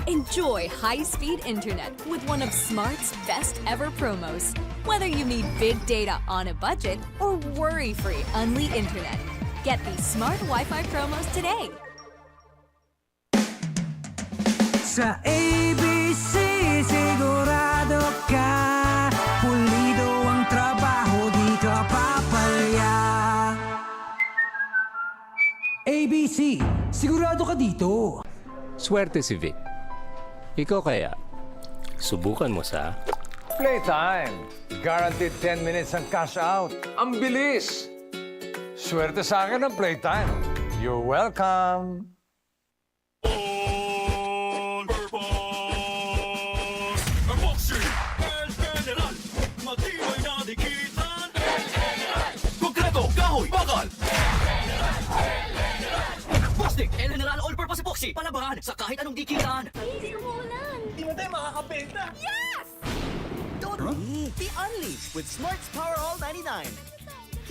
Enjoy high-speed internet with one of Smart's best-ever promos. Whether you need big data on a budget or worry-free Unli internet, get these Smart Wi-Fi promos today. Sa ABC, sigurado ka, pulido ang trabaho, di ka papalya. ABC, sigurado ka dito. Swerte si Vic. Ikaw kaya, subukan mo sa... Playtime. Guaranteed 10 minutes ang cash out. Ang bilis! Swerte sa akin ang Playtime. You're welcome. El General All-Purpose Epoxy. Palaban sa kahit anong dikitan. Easy umulan! Hindi mo tayo makakabenta. Yes! Don't be Unli with Smart's Power All 99.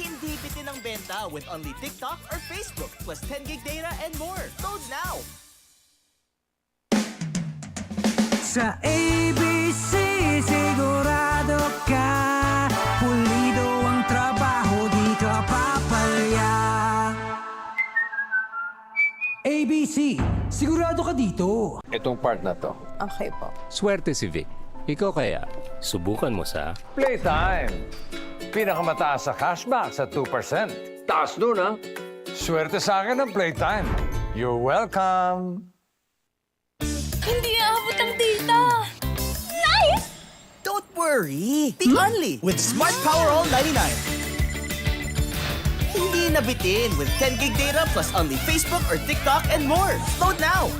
Hindi bitin ang benta with Unli TikTok or Facebook plus 10 gig data and more. Load now! Sa ABC, sigurado ka, pulido ang trabaho, di ka papalya. ABC, sigurado ka dito. Itong part na to. Okay po. Swerte si Vic. Ikaw kaya, subukan mo sa... Playtime. Pinakamataas sa cashback sa 2%. Taas nun, ha? Swerte sa akin ang Playtime. You're welcome. Hindi aabot ang data! Nice! Don't worry! Be Unli with Smart Power All 99. Hindi nabitin with 10 gig data plus Unli Facebook or TikTok and more. Load now!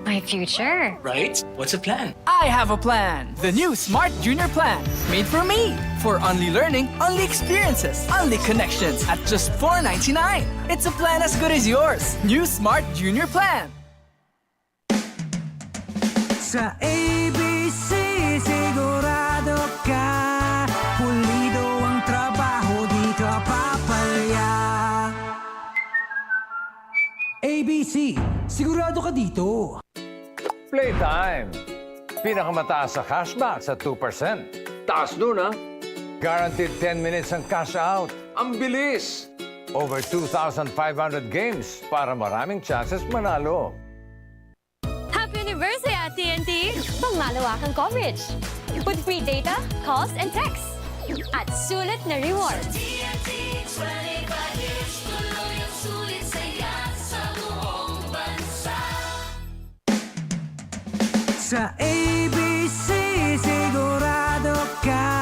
My future. Right? What's the plan? I have a plan. The new Smart Junior Plan. Made for me. For only learning, only experiences, only connections at just $4.99. It's a plan as good as yours. New Smart Junior Plan. Sa ABC, sigurado ka, pulido ang trabaho, di ka papalya. ABC, sigurado ka dito. Playtime. Pinakamataas sa cashback sa 2%. Taas nun, ha? Guaranteed 10 minutes ang cash out. Ang bilis! Over 2,500 games para maraming chances manalo. Happy anniversary at TNT! Pangmalawakang coverage. With free data, calls, and texts. At sulit na rewards. TNT 25 years, tuloy ang sulit saya sa buong bansa. Sa ABC, sigurado ka,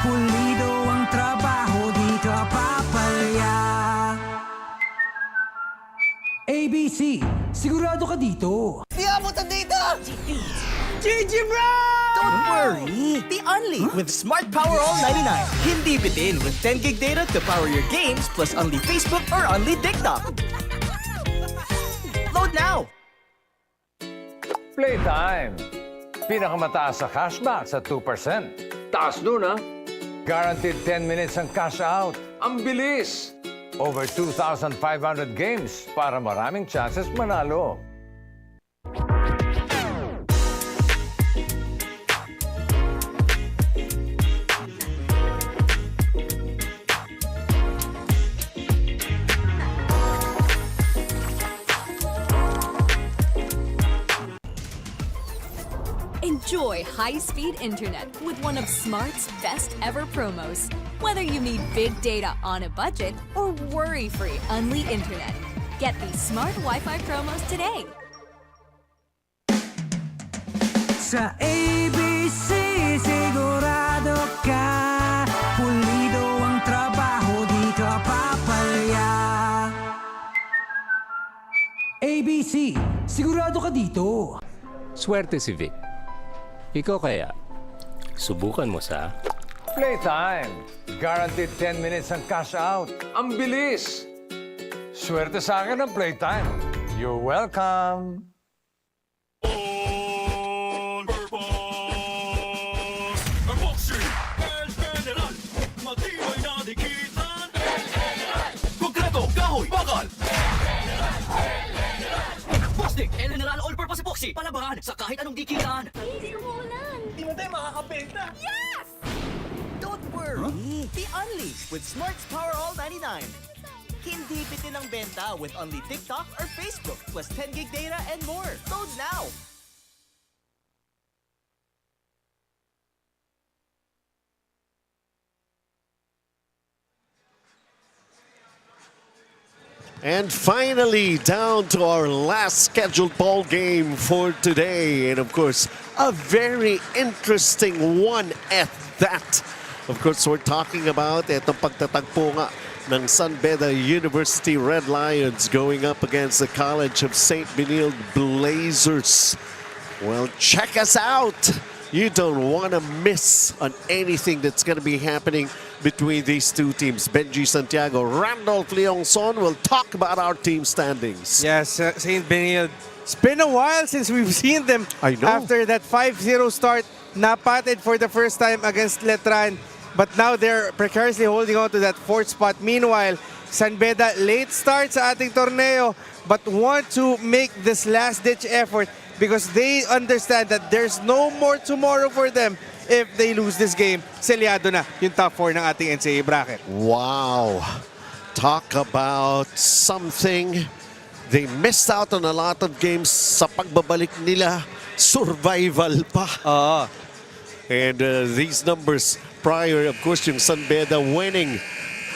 pulido ang trabaho, di ka papalya. ABC, sigurado ka dito. Di abot ang data! GG bro! Don't worry! Be Unli with Smart Power All 99. Hindi bitin with 10 gig data to power your games plus Unli Facebook or Unli TikTok. Load now! Playtime. Pinakamataas sa cashback sa 2%. Taas nun, ha? Guaranteed 10 minutes ang cash out. Ang bilis! Over 2,500 games para maraming chances manalo. Enjoy high-speed internet with one of Smart's best-ever promos. Whether you need big data on a budget or worry-free Unli internet, get these Smart Wi-Fi promos today. Sa ABC, sigurado ka, pulido ang trabaho, di ka papalya. ABC, sigurado ka dito. Swerte si Vic. Ikaw kaya, subukan mo sa... Playtime. Guaranteed 10 minutes ang cash out. Ang bilis! Swerte sa akin ang Playtime. You're welcome. All-purpose epoxy and Benilde. Matibay na dikitan. Konkreto, kahoy, bakal. Plastic and Mineral All-Purpose Epoxy. Palabahan sa kahit anong dikitan. Hindi umuulan. Hindi mo tayo makakabenta. Yes! Don't worry. Be Only with Smart's Power All 99. Hindi bitin ang benta with only TikTok or Facebook plus 10 gig data and more. Load now. And finally, down to our last scheduled ball game for today. And of course, a very interesting one at that. Of course, we're talking about itong pagtatagpo nga ng Beda University Red Lions going up against the College of St. Benilde Blazers. Well, check us out. You don't want to miss on anything that's going to be happening between these two teams. Benji Santiago, Randolph Leongson will talk about our team standings. Yes, St. Benilde. It's been a while since we've seen them. I know. After that 5-0 start, napatid for the first time against Letran. But now they're precariously holding on to that fourth spot. Meanwhile, Beda late start sa ating torneo but want to make this last-ditch effort because they understand that there's no more tomorrow for them if they lose this game. Selyado na yung top 4 ng ating NCAA bracket. Wow. Talk about something. They missed out on a lot of games sa pagbabalik nila. Survival pa. And these numbers prior, of course, yung Beda winning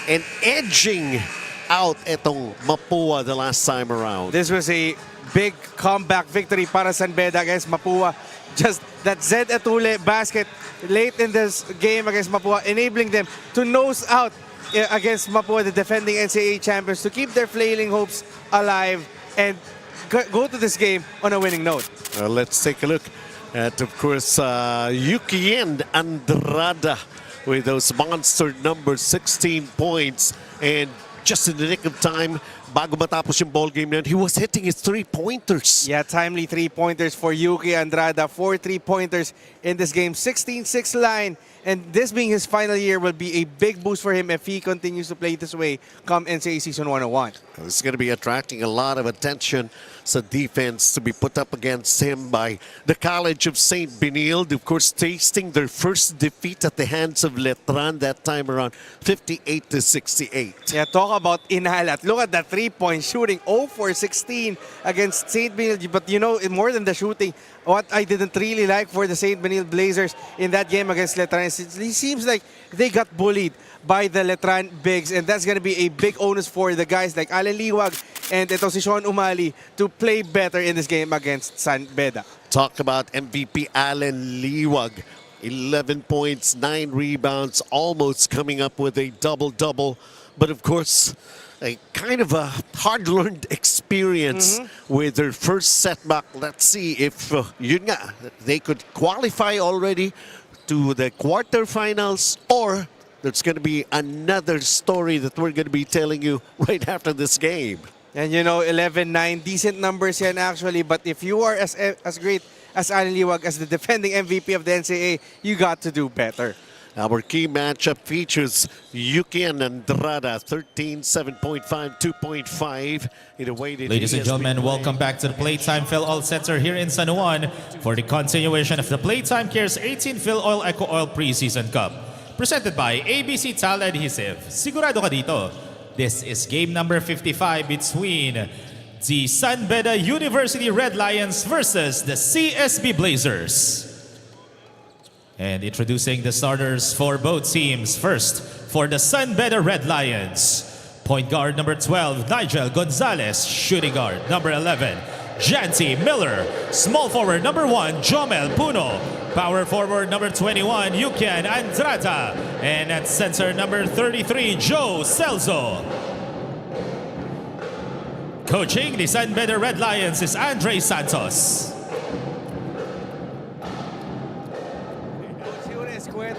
and edging out itong Mapua the last time around. This was a big comeback victory para Beda against Mapua. Just that Zed Atule basket late in this game against Mapua, enabling them to nose out against Mapua, the defending NCAA champions, to keep their flailing hopes alive and go to this game on a winning note. Let's take a look at, of course, Yuki and Andrada with those monster numbers, 16 points. And just in the nick of time, bago matapos yung ball game na yun, he was hitting his three-pointers. Yeah, timely three-pointers for Yuki Andrada. 4 three-pointers in this game. 16-6 line. And this being his final year will be a big boost for him if he continues to play this way come NCAA Season 101. It's going to be attracting a lot of attention. Sa defense to be put up against him by the College of St. Benilde. Of course, tasting their first defeat at the hands of Letran that time around, 58-68. Yeah, talk about inalat. Look at that three-point shooting, 0 for 16 against St. Benilde. But you know, more than the shooting, what I didn't really like for the St. Benilde Blazers in that game against Letran is it seems like they got bullied by the Letran bigs, and that's going to be a big onus for the guys like Allen Liwag and ito si Sean Umali to play better in this game against Beda. Talk about MVP Allen Liwag. 11 points, 9 rebounds, almost coming up with a double-double. But of course, a kind of a hard-learned experience with their first setback. Let's see if yun nga, they could qualify already to the quarterfinals, or there's going to be another story that we're going to be telling you right after this game. And you know, 11-9, decent numbers yan actually, but if you are as great as Allen Liwag as the defending MVP of the NCAA, you got to do better. Our key matchup features Yuki and Andrada, 13, 7.5, 2.5 in a weighted Ladies and gentlemen, welcome back to the PlayTime Filoil Center here in San Juan for the continuation of the PlayTime Cares 18th Filoil EcoOil Preseason Cup. Presented by ABC Tile Adhesive. Sigurado ka dito. This is game number 55 between the Beda University Red Lions versus the CSB Blazers. And introducing the starters for both teams. First, for the Beda Red Lions, point guard number 12, Nigel Gonzalez. Shooting guard number 11, Janty Miller. Small forward number 1, Jomel Puno. Power forward number 21, Yukian Andrada. And at center number 33, Joe Celso. Coaching the Beda Red Lions is Andre Santos.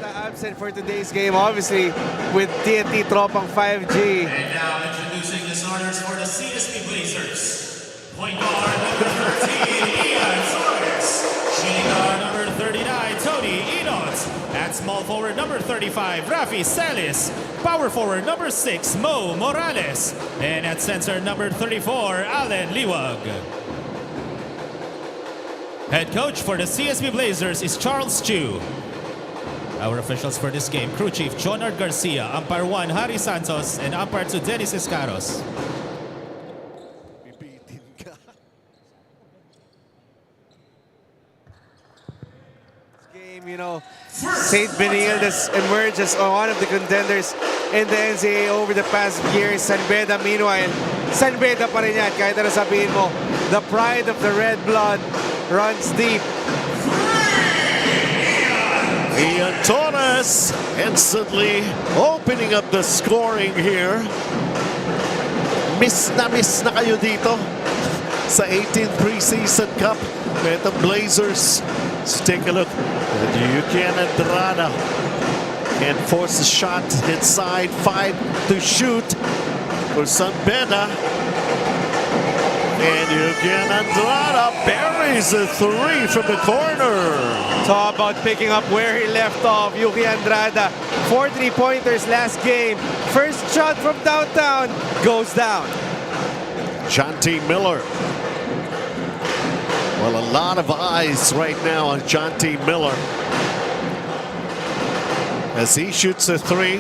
Absent for today's game, obviously, with TNT Tropang 5G. And now introducing the starters for the CSB Blazers. Point guard number 13, Ian Sorry. small forward number 35, Rafi Celis. Power forward number 6, Mo Morales. And at center number 34, Allen Liwag. Head coach for the CSB Blazers is Charles Chu. Our officials for this game, Crew Chief Jonard Garcia, Umpire 1 Harry Santos, and Umpire 2 Dennis Escaros. Game, you know, St. Benilde has emerged as one of the contenders in the NCAA over the past years. San Beda, meanwhile, San Beda pa rin yan. Kahit ano sabihin mo, the pride of the red blood runs deep. Ian Torres instantly opening up the scoring here. Miss na kayo dito sa 18th Preseason Cup. Itong Blazers. Let's take a look. Yukian Andrada can force a shot inside. 5 to shoot for San Beda. And Yukian Andrada buries a 3 from the corner. Talk about picking up where he left off. Yuki Andrada, 4 3-pointers last game. First shot from downtown goes down. John T. Miller. Well, a lot of eyes right now on John T. Miller as he shoots a 3.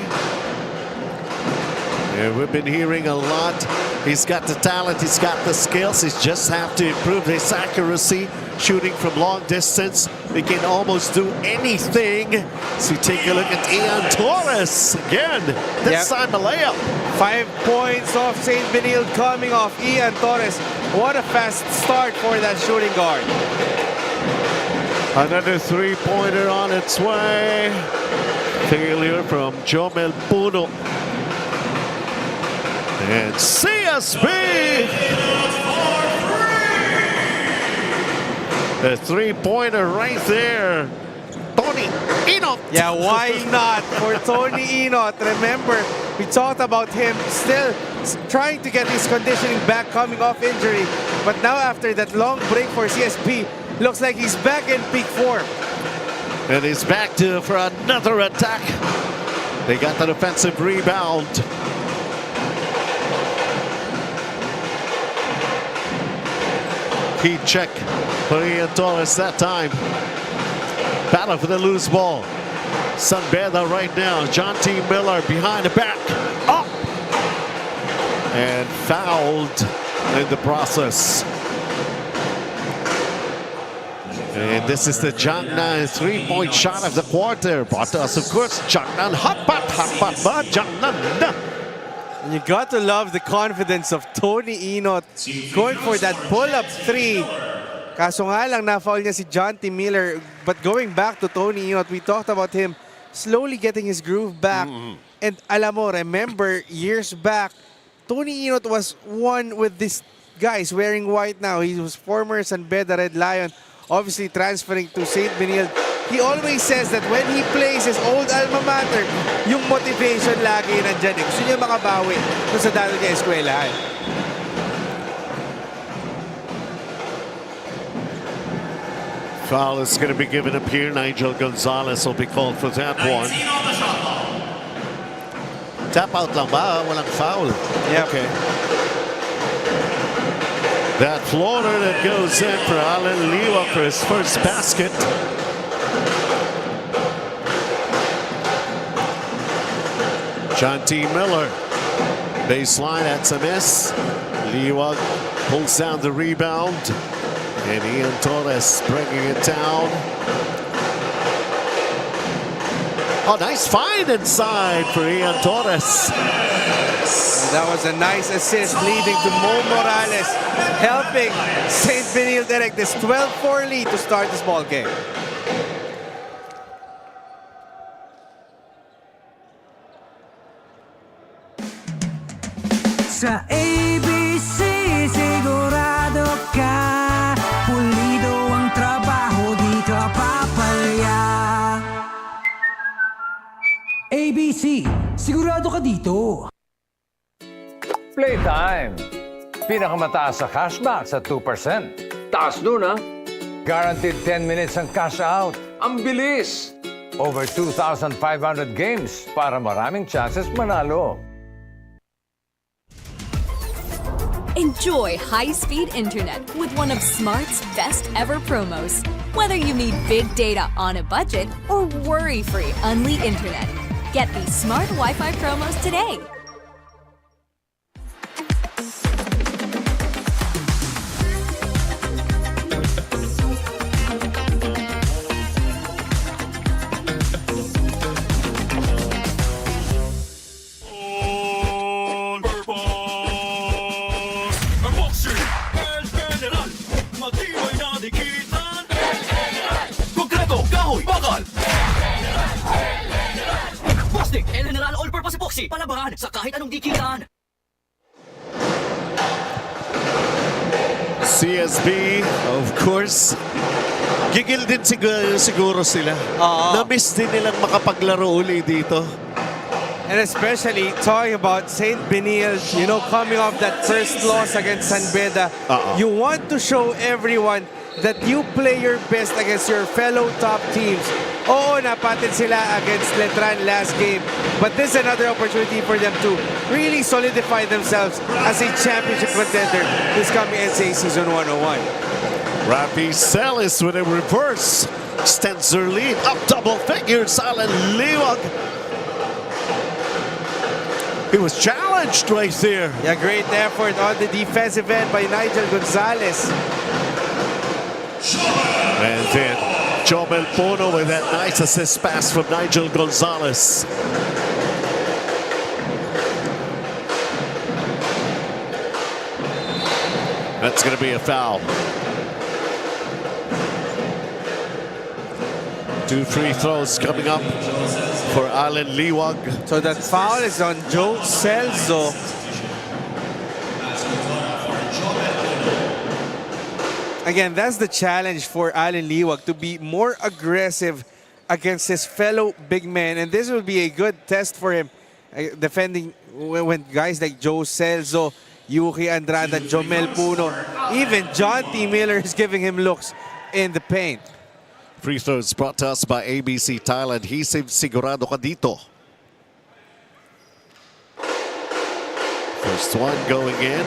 And we've been hearing a lot. He's got the talent, he's got the skills. He just have to improve his accuracy, shooting from long distance. He can almost do anything. So take a look at Ian Torres again. This time a layup. 5 points off St. Benilde coming off Ian Torres. What a fast start for that shooting guard. Another 3-pointer on its way. Failure from Jomel Puno. And CSB. A 3-pointer right there. Tony Inot. Yeah, why not for Tony Inot? Remember, we talked about him still trying to get his conditioning back coming off injury. But now after that long break for CSB, looks like he's back in peak form. And he's back for another attack. They got the defensive rebound. Key check for Ian Torres that time. Battle for the loose ball. San Beda right now. John T. Miller behind the back. Up! And fouled in the process. And this is the Jangnan 3-point shot of the quarter. Brought to us, of course, Jangnan. Hot bat, Jangnan. And you got to love the confidence of Tony Inot going for that pull-up 3. Kaso nga lang, na-foul niya si John T. Miller. But going back to Tony Inot, we talked about him slowly getting his groove back. And alam mo, remember, years back, Tony Inot was one with these guys wearing white now. He was former San Beda Red Lion, obviously transferring to St. Benilde. He always says that when he plays his old alma mater, yung motivation lagi nandyan. Gusto niya makabawi kung sa dati niya eskwelahan. Foul is going to be given up here. Nigel Gonzalez will be called for that one. Tap out lang ba? Walang foul. Yeah. Okay. That floater that goes in for Allen Liwag for his first basket. John T. Miller, baseline, that's a miss. Liwag pulls down the rebound. And Ian Torres bringing it down. Oh, nice find inside for Ian Torres. That was a nice assist leading to Mo Morales, helping St. Benilde direct this 12-4 lead to start this ball game. Sa ABC, sigurado ka. Pulido ang trabaho, di ka papalya. ABC, sigurado ka dito. Playtime. Pinakamataas sa cashback sa 2%. Taas nun, ha? Guaranteed 10 minutes ang cash out. Ang bilis! Over 2,500 games para maraming chances manalo. Enjoy high-speed internet with one of Smart's best ever promos. Whether you need big data on a budget or worry-free Unli internet, get these Smart Wi-Fi promos today. El General All-Purpose Epoxy, palabahan sa kahit anong dikitan. CSB, of course. Gigil din siguro sila. Na-miss din nilang makapaglaro uli dito. And especially talking about St. Benilde, you know, coming off that first loss against San Beda, you want to show everyone that you play your best against your fellow top teams. Oo, napatin sila against Letran last game, but this is another opportunity for them to really solidify themselves as a championship contender this coming NCAA Season 101. Rafi Celis with a reverse extends their lead up double figures. Alan Liwag, he was challenged right there. Yeah, great effort on the defensive end by Nigel Gonzalez. And then Jomel Pono with that nice assist pass from Nigel Gonzalez. That's going to be a foul. 2 free throws coming up for Alan Liwag. So that foul is on Joe Celso. Again, that's the challenge for Alan Liwag, to be more aggressive against his fellow big men. And this will be a good test for him, defending when guys like Joe Celso, Yuki Andrada, Jomel Puno, even John T. Miller is giving him looks in the paint. Free throws brought to us by ABC Tile Adhesive. Sigurado ka dito. First one going in.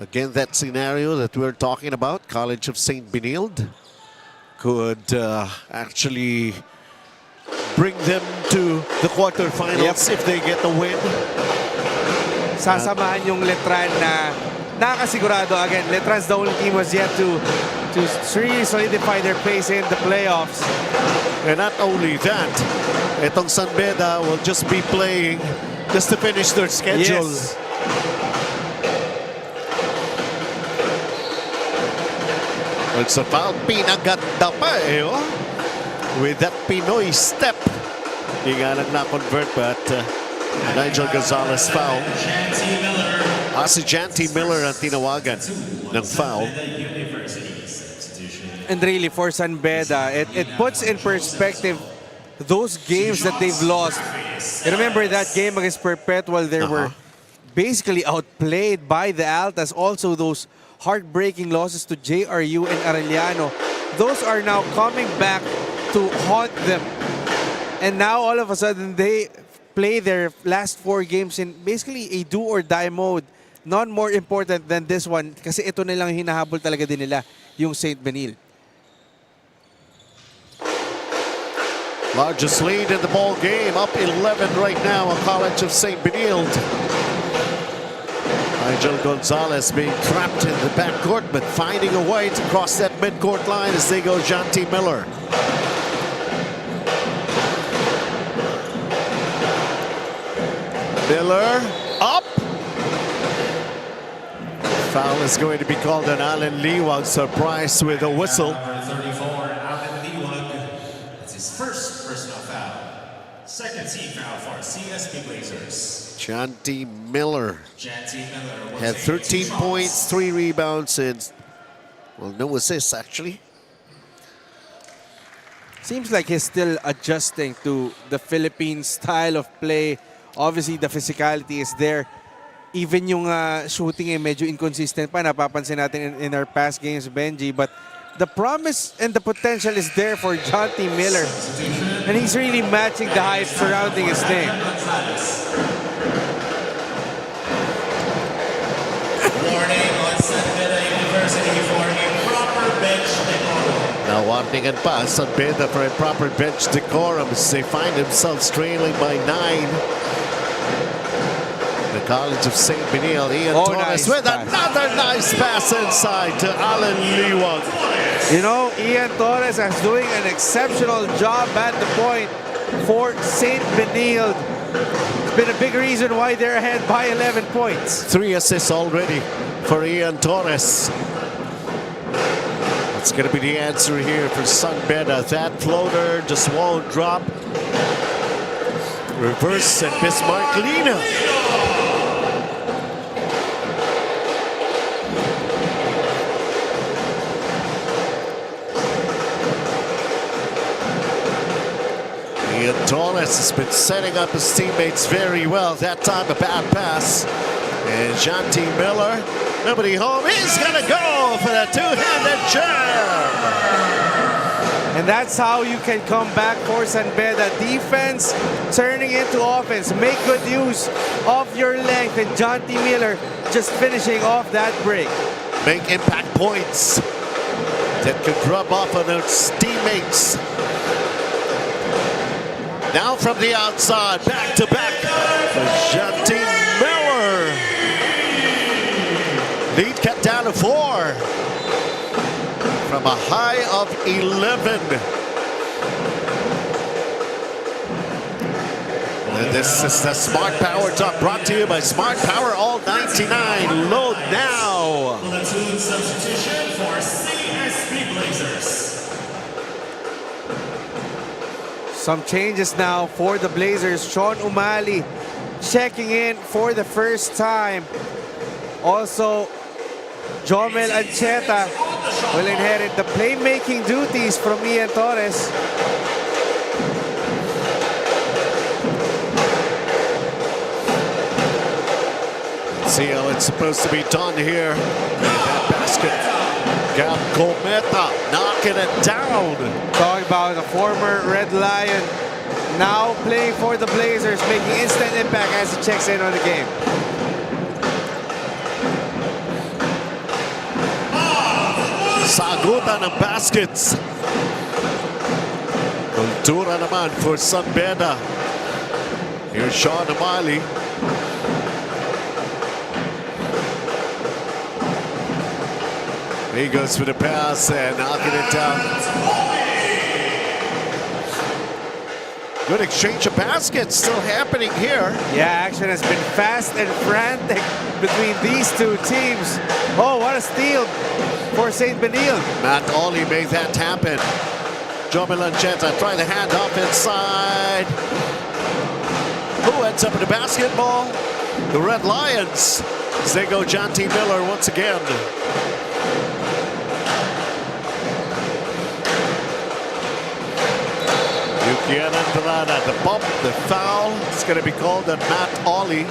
Again, that scenario that we're talking about, College of St. Benilde, could actually bring them to the quarterfinals if they get the win. Sasamahan yung Letran na nakasigurado. Again, Letran's the only team was yet to really solidify their place in the playoffs. And not only that, itong San Beda will just be playing just to finish their schedule. Yes. It's a foul. Pinaganda pa eh, oh. With that Pinoy step. Hindi nga lang na-convert, but Nigel Gonzalez foul. Si Janty Miller ang tinawagan ng foul. And really, for San Beda, it puts in perspective those games that they've lost. You remember that game against Perpetual, they were basically outplayed by the Altas. Also, those heartbreaking losses to JRU and Arellano. Those are now coming back to haunt them. And now, all of a sudden, they play their last 4 games in basically a do-or-die mode. None more important than this one, kasi ito nilang hinahabol talaga din nila, yung St. Benilde. Largest lead in the ball game, up 11 right now on College of St. Benilde. Nigel Gonzalez being trapped in the backcourt, but finding a way to cross that midcourt line as they go Janty Miller. Miller up. Foul is going to be called on Alan Liwag. Surprised with a whistle. Number 34, Alan Liwag. It's his first personal foul. Second team foul for CSB Blazers. Janty Miller Miller had 13 points, 3 rebounds, and well, no assists actually. Seems like he's still adjusting to the Philippine style of play. Obviously, the physicality is there. even yung shooting medyo inconsistent pa, napapansin natin in our past games, Benji. But the promise and the potential is there for John T. Miller. And he's really matching the hype surrounding his name. Warning on Beda University for improper bench decorum. Now warning and pass on Beda for improper bench decorum as they find themselves trailing by 9. The College of St. Benilde, Ian Torres nice with pass. another nice pass inside to Alan Liwag. You know, Ian Torres is doing an exceptional job at the point for St. Benilde. It's been a big reason why they're ahead by 11 points. 3 assists already for Ian Torres. That's going to be the answer here for Sun Beda. That floater just won't drop. Reverse and Bismarck Lina. Ian Torres has been setting up his teammates very well. That time a bad pass. And John T. Miller, nobody home. He's going to go for the two-handed jam. And that's how you can come back for San Beda. Defense turning into offense. Make good use of your length. And John T. Miller just finishing off that break. Make impact points that could rub off on his teammates. Now from the outside, back to back for John T. Miller. Lead cut down to 4 from a high of 11. And this is the Smart Power Top brought to you by Smart Power All 99. Load now. Platoon substitution for CSB Blazers. Some changes now for the Blazers. Sean Umali checking in for the first time. Also, Jomel Ancheta will inherit the playmaking duties from Ian Torres. Let's see how it's supposed to be done here. That basket. Gab Cometa knocking it down. Talking about a former Red Lion, now playing for the Blazers, making instant impact as he checks in on the game. Sagutan ng baskets. Kultura naman for Sun Beda. Here's Sean Umali. He goes for the pass and knocking it down. Good exchange of baskets still happening here. Yeah, action has been fast and frantic between these two teams. Oh, what a steal for St. Benilde. Matt Ollie made that happen. Jomel Ancheta trying to hand off inside. Who ends up in the basketball? The Red Lions. As they go John T. Miller once again. Yukian Entrada, the bump, the foul. It's going to be called on Matt Ollie.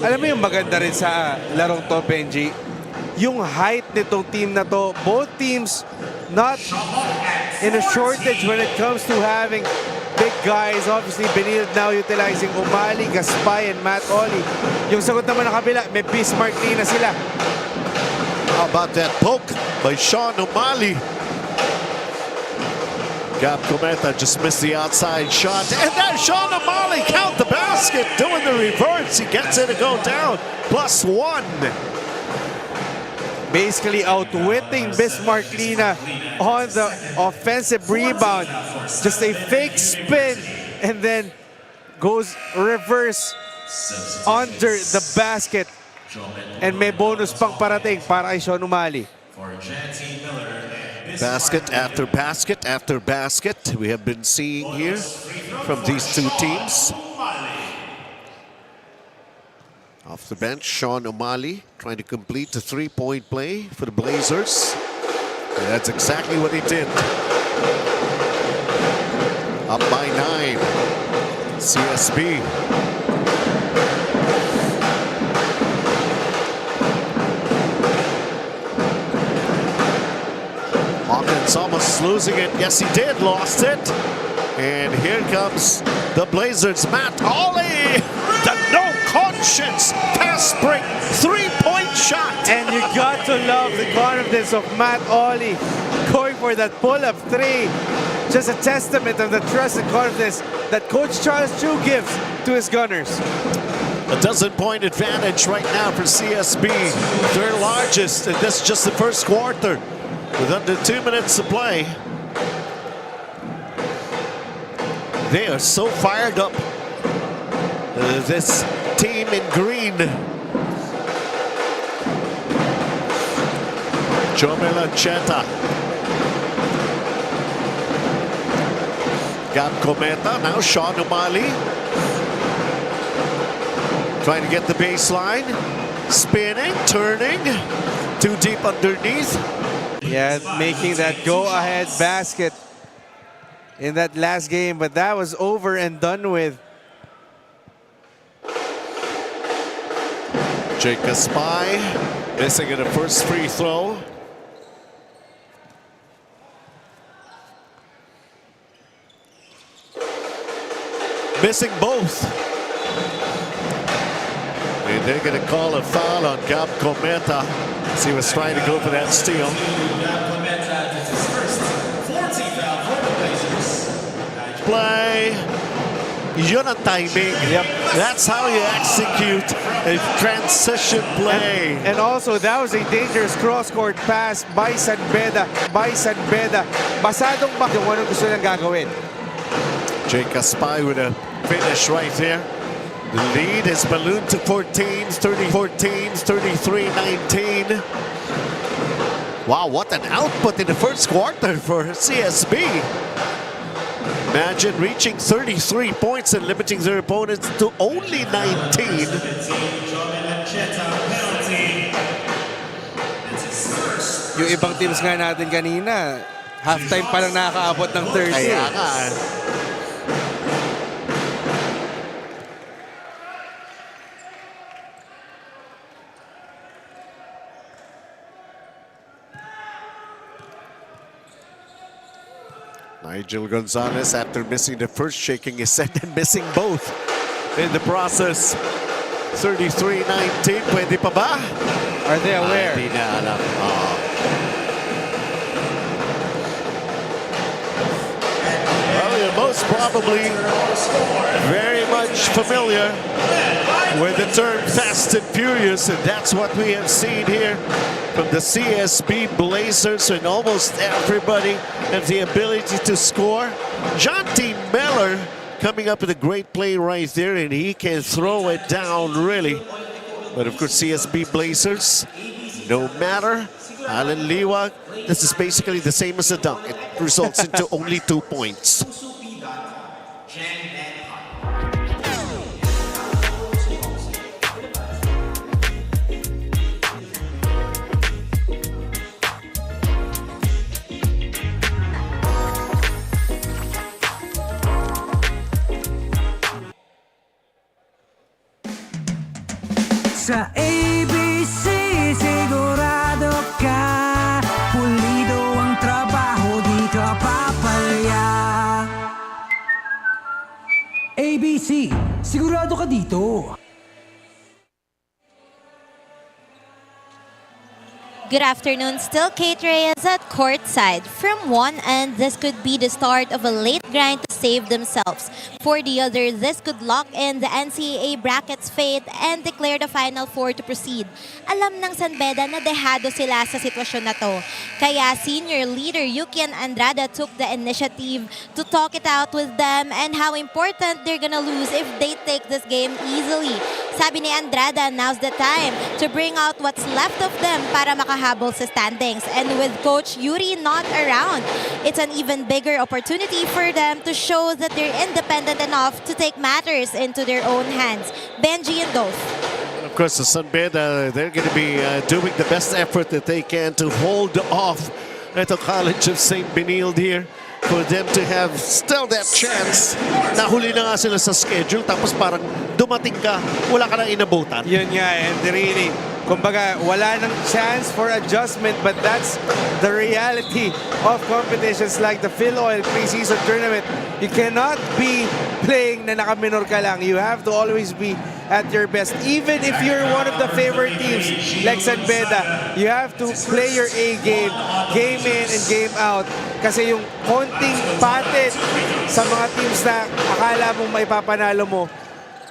Alam mo yung maganda rin sa larong to, Benji? Yung height nitong team na to, both teams not in a shortage when it comes to having big guys. Obviously, Benilde now utilizing Umali, Gaspay, and Matt Ollie. Yung sagot naman ng kabila, may Bismarck Lina sila. How about that poke by Sean Umali? Gab Cometa just missed the outside shot. And then Sean Umali count the basket, doing the reverse. He gets it to go down, +1. Basically outwitting Bismarck Lina on the offensive rebound. Just a fake spin and then goes reverse under the basket. And may bonus pang parating para kay Sean Umali. Basket after basket after basket we have been seeing here from these two teams. Off the bench, Sean Umali trying to complete the three-point play for the Blazers. And that's exactly what he did. Up by 9. CSB. Hawkins almost losing it. Yes, he did. Lost it. And here comes the Blazers. Matt Ollie. The no conscience fast break 3-point shot. And you got to love the confidence of Matt Ollie going for that pull-up 3. Just a testament of the trust and confidence that Coach Charles Chu gives to his Gunners. A dozen-point advantage right now for CSB. Their largest, and this is just the first quarter. With under 2 minutes to play. They are so fired up. This team in green. Jomel Ancheta. Gab Cometa, now Sean Umali. Trying to get the baseline. Spinning, turning. Too deep underneath. Yeah, making that go-ahead basket in that last game, but that was over and done with. Jake Gaspay missing in the first free throw. Missing both. And they're going to call a foul on Gab Cometa. As he was trying to go for that steal. Play. Yun ang timing. Yep. That's how you execute a transition play. And also, that was a dangerous cross-court pass by San Beda. Basadong ba kung anong gusto niyang gagawin. Jake Gaspay with a finish right there. The lead is ballooned to 14, 33-19. Wow, what an output in the first quarter for CSB. Imagine reaching 33 points and limiting their opponents to only 19. Yung ibang teams nga natin kanina, halftime pa lang nakakaabot ng 30. Kaya nga. Nigel Gonzalez, after missing the first, shaking his head and missing both in the process. 33-19, pwede pa ba? Are they aware? Hindi na alam. Well, you're most probably very much familiar with the term Fast and Furious, and that's what we have seen here from the CSB Blazers, and almost everybody has the ability to score. John T. Miller coming up with a great play right there, and he can throw it down really. But of course, CSB Blazers, no matter. Alan Liwag, this is basically the same as a dunk. It results into only 2 points. Sa ABC, sigurado ka. Pulido ang trabaho, di ka papalya. ABC, sigurado ka dito. Good afternoon. Still Kate Reyes at courtside. From one end, this could be the start of a late grind to save themselves. For the other, this could lock in the NCAA bracket's fate and declare the Final Four to proceed. Alam ng San Beda na dehado sila sa sitwasyon na to. Kaya senior leader Yukian Andrada took the initiative to talk it out with them and how important they're gonna lose if they take this game easily. Sabi ni Andrada, now's the time to bring out what's left of them para makahabol sa standings. And with Coach Yuri not around, it's an even bigger opportunity for them to show that they're independent enough to take matters into their own hands. Benji and Dove. Of course, the San Beda, they're going to be doing the best effort that they can to hold off ito College of St. Benilde here for them to have still that chance. Nahuli na nga sila sa schedule tapos parang dumating ka, wala ka nang inabutan. Yun nga, and really, kumbaga, wala nang chance for adjustment, but that's the reality of competitions like the Filoil Preseason Tournament. You cannot be playing na naka-minor ka lang. You have to always be at your best. Even if you're one of the favorite teams like San Beda, you have to play your A game, game in and game out. Kasi yung konting patent sa mga teams na akala mong may papanalo mo,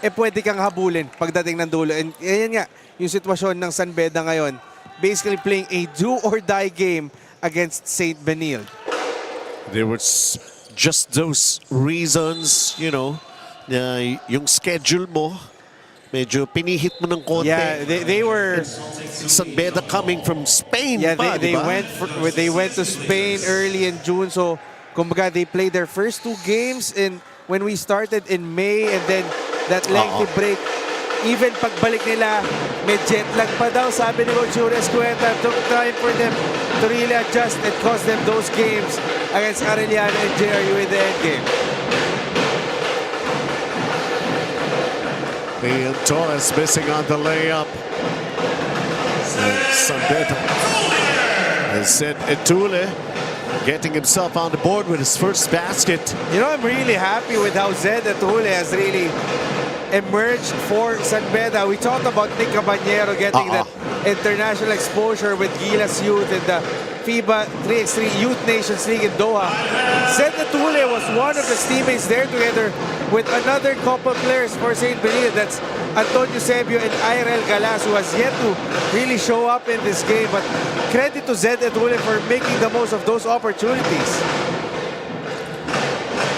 pwede kang habulin pagdating ng dulo. And yan nga, yung sitwasyon ng San Beda ngayon, basically playing a do-or-die game against St. Benilde. There was just those reasons, you know, yung schedule mo, medyo pinihit mo ng konti. Yeah, they were... San Beda coming from Spain. Yeah, pa, they went to Spain early in June. So, kumbaga, they played their first 2 games when we started in May, and then that lengthy break. Even pagbalik nila, may jet lag pa daw, sabi ni Coach Jures Cueta. Took time for them to really adjust and cost them those games against Arellano and JRU in the end game. Ian Torres missing on the layup. San Beda has sent Etule getting himself on the board with his first basket. You know, I'm really happy with how Zed Etule has really emerged for San Beda. We talked about Nick Caballero getting that international exposure with Gilas Youth in the FIBA 3x3 Youth Nations League in Doha. Zed Etule was one of his teammates there together with another couple players for St. Benilde. That's Antonio Sebio and Irel Galas, who has yet to really show up in this game. But credit to Zed Etule for making the most of those opportunities.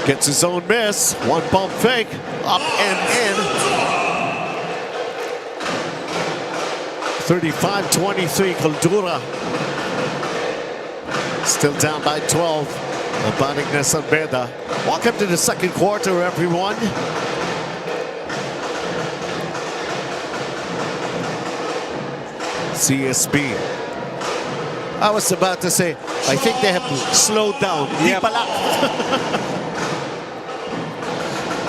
Gets his own miss. One pump fake. Up and in. 35-23 Caldura. Still down by 12. Abaning na San Beda. Welcome to the second quarter, everyone. CSB. I was about to say, I think they have slowed down. Di pala.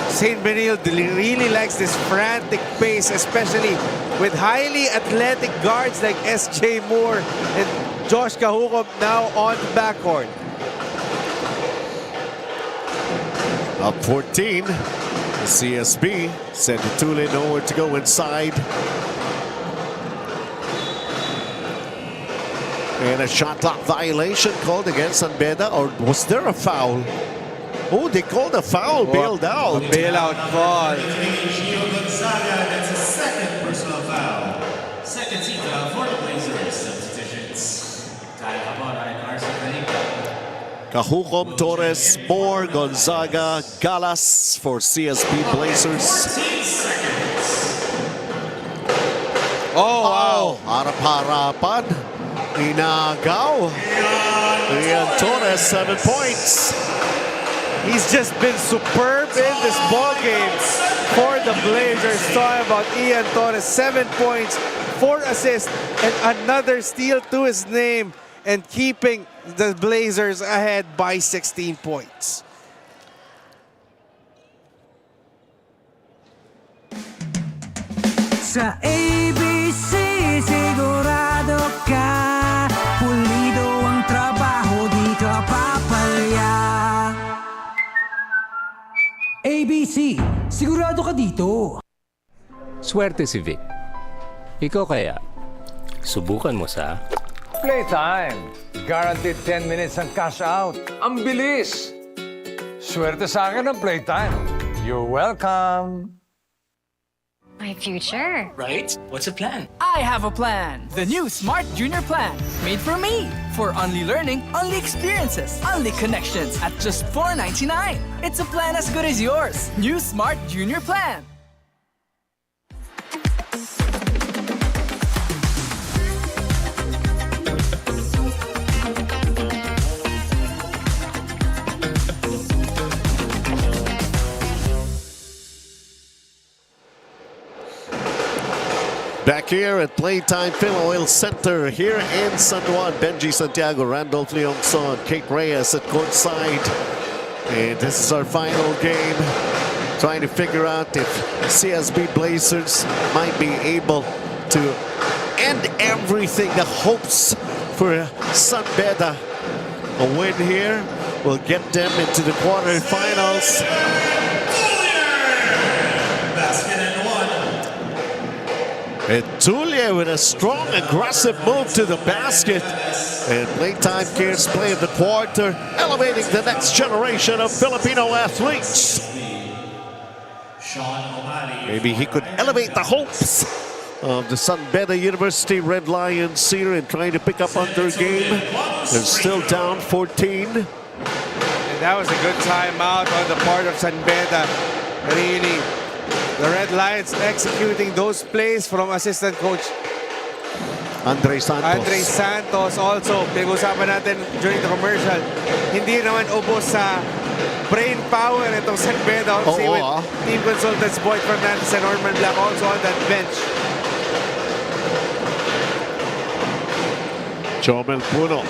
St. Benilde really likes this frantic pace, especially with highly athletic guards like S.J. Moore and Josh Kahukob now on the backcourt. Up 14. The CSB sent Etule nowhere to go inside. And a shot clock violation called against San Beda, or was there a foul? Oh, they called a foul, bailed out. A bailout call. That's a second personal foul. Second team foul for the Blazers. Substitutions. Kyle Habana and Arsen Kahukom, Torres, Moore, Gonzaga, Galas for CSB Blazers. Oh, wow. Harap-harapan. Inagaw. Ian Torres, 7 points. He's just been superb in this ball game for the Blazers. Talking about Ian Torres, 7 points, 4 assists, and another steal to his name, and keeping the Blazers ahead by 16 points. Sa ABC, sigurado ka, pulido ang trabaho, di ka papalya. ABC, sigurado ka dito. Swerte si Vic. Ikaw kaya, subukan mo sa... Playtime. Guaranteed 10 minutes ang cash out. Ang bilis! Swerte sa akin ang Playtime. You're welcome. My future. Right? What's the plan? I have a plan. The new Smart Junior Plan. Made for me. For only learning, only experiences, only connections at just $4.99. It's a plan as good as yours. New Smart Junior Plan. Back here at PlayTime Filoil Center here in San Juan, Benji Santiago, Randolph Leongson, Kate Reyes at courtside. And this is our final game. Trying to figure out if CSB Blazers might be able to end everything. The hopes for San Beda. A win here will get them into the quarterfinals. And Tulle with a strong, aggressive move to the basket. And PlayTime Cares play the quarter, elevating the next generation of Filipino athletes. Maybe he could elevate the hopes of the Beda University Red Lions here in trying to pick up on their game. They're still down 14. And that was a good timeout on the part of Beda. Really, the Red Lions executing those plays from assistant coach Andre Santos. Also, pinag-usapan natin during the commercial, hindi naman ubos sa brain power itong Beda. Obviously, with team consultants Boyd Fernandez and Norman Black also on that bench. Jomel Puno,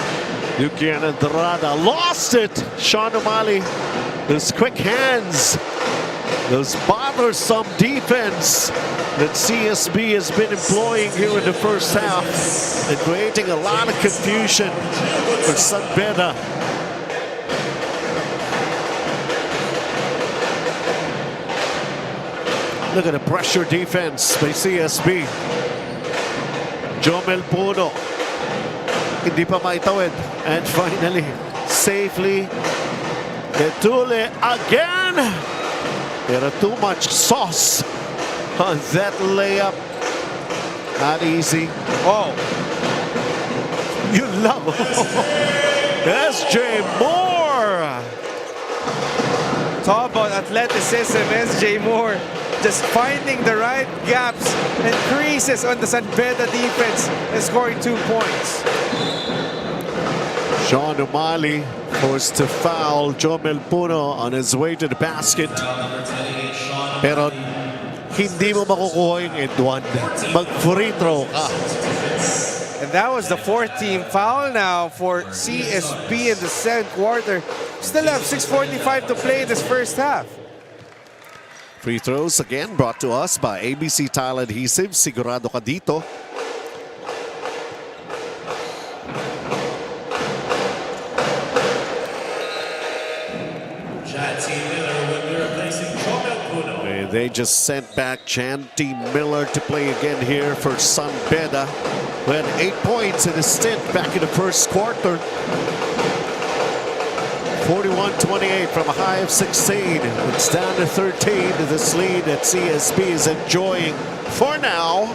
Yukian Andrada lost it. Sean O'Malley, those quick hands, those bothersome defense that CSB has been employing here in the first half and creating a lot of confusion for San Beda. Look at the pressure defense by CSB. Jomel Puno, hindi pa maitawid. And finally, safely, Tulle again. Pero too much sauce on that layup. Not easy. Oh, you love SJ Moore. Talk about athleticism, SJ Moore. Just finding the right gaps and creases on the San Beda defense and scoring 2 points. Sean O'Malley forced to foul Jomel Puno on his way to the basket. Pero hindi mo makukuha yung end one. Mag-free throw ka. And that was the 4th team foul now for CSB in the 2nd quarter. Still have 6:45 to play in this first half. Free throws again brought to us by ABC Tile Adhesive. Sigurado ka dito. They just sent back Chanty Miller to play again here for San Beda, who had 8 points in his stint back in the first quarter. 41-28 from a high of 16. It's down to 13. This lead that CSB is enjoying for now.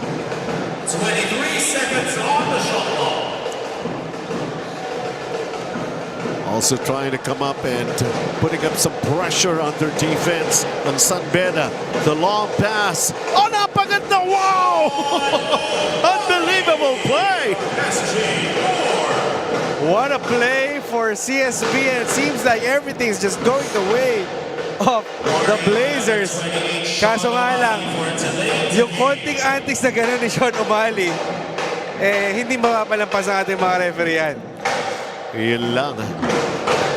23 seconds on the shot clock. Also trying to come up and putting up some pressure on their defense on San Beda. The long pass. Oh, napaganda! Wow! Unbelievable play! What a play for CSB, and it seems like everything's just going the way of the Blazers. Kaso nga lang, yung konting antics na gano'n ni Sean O'Malley, hindi mapapalampas ang ating mga referee yan. Yun lang.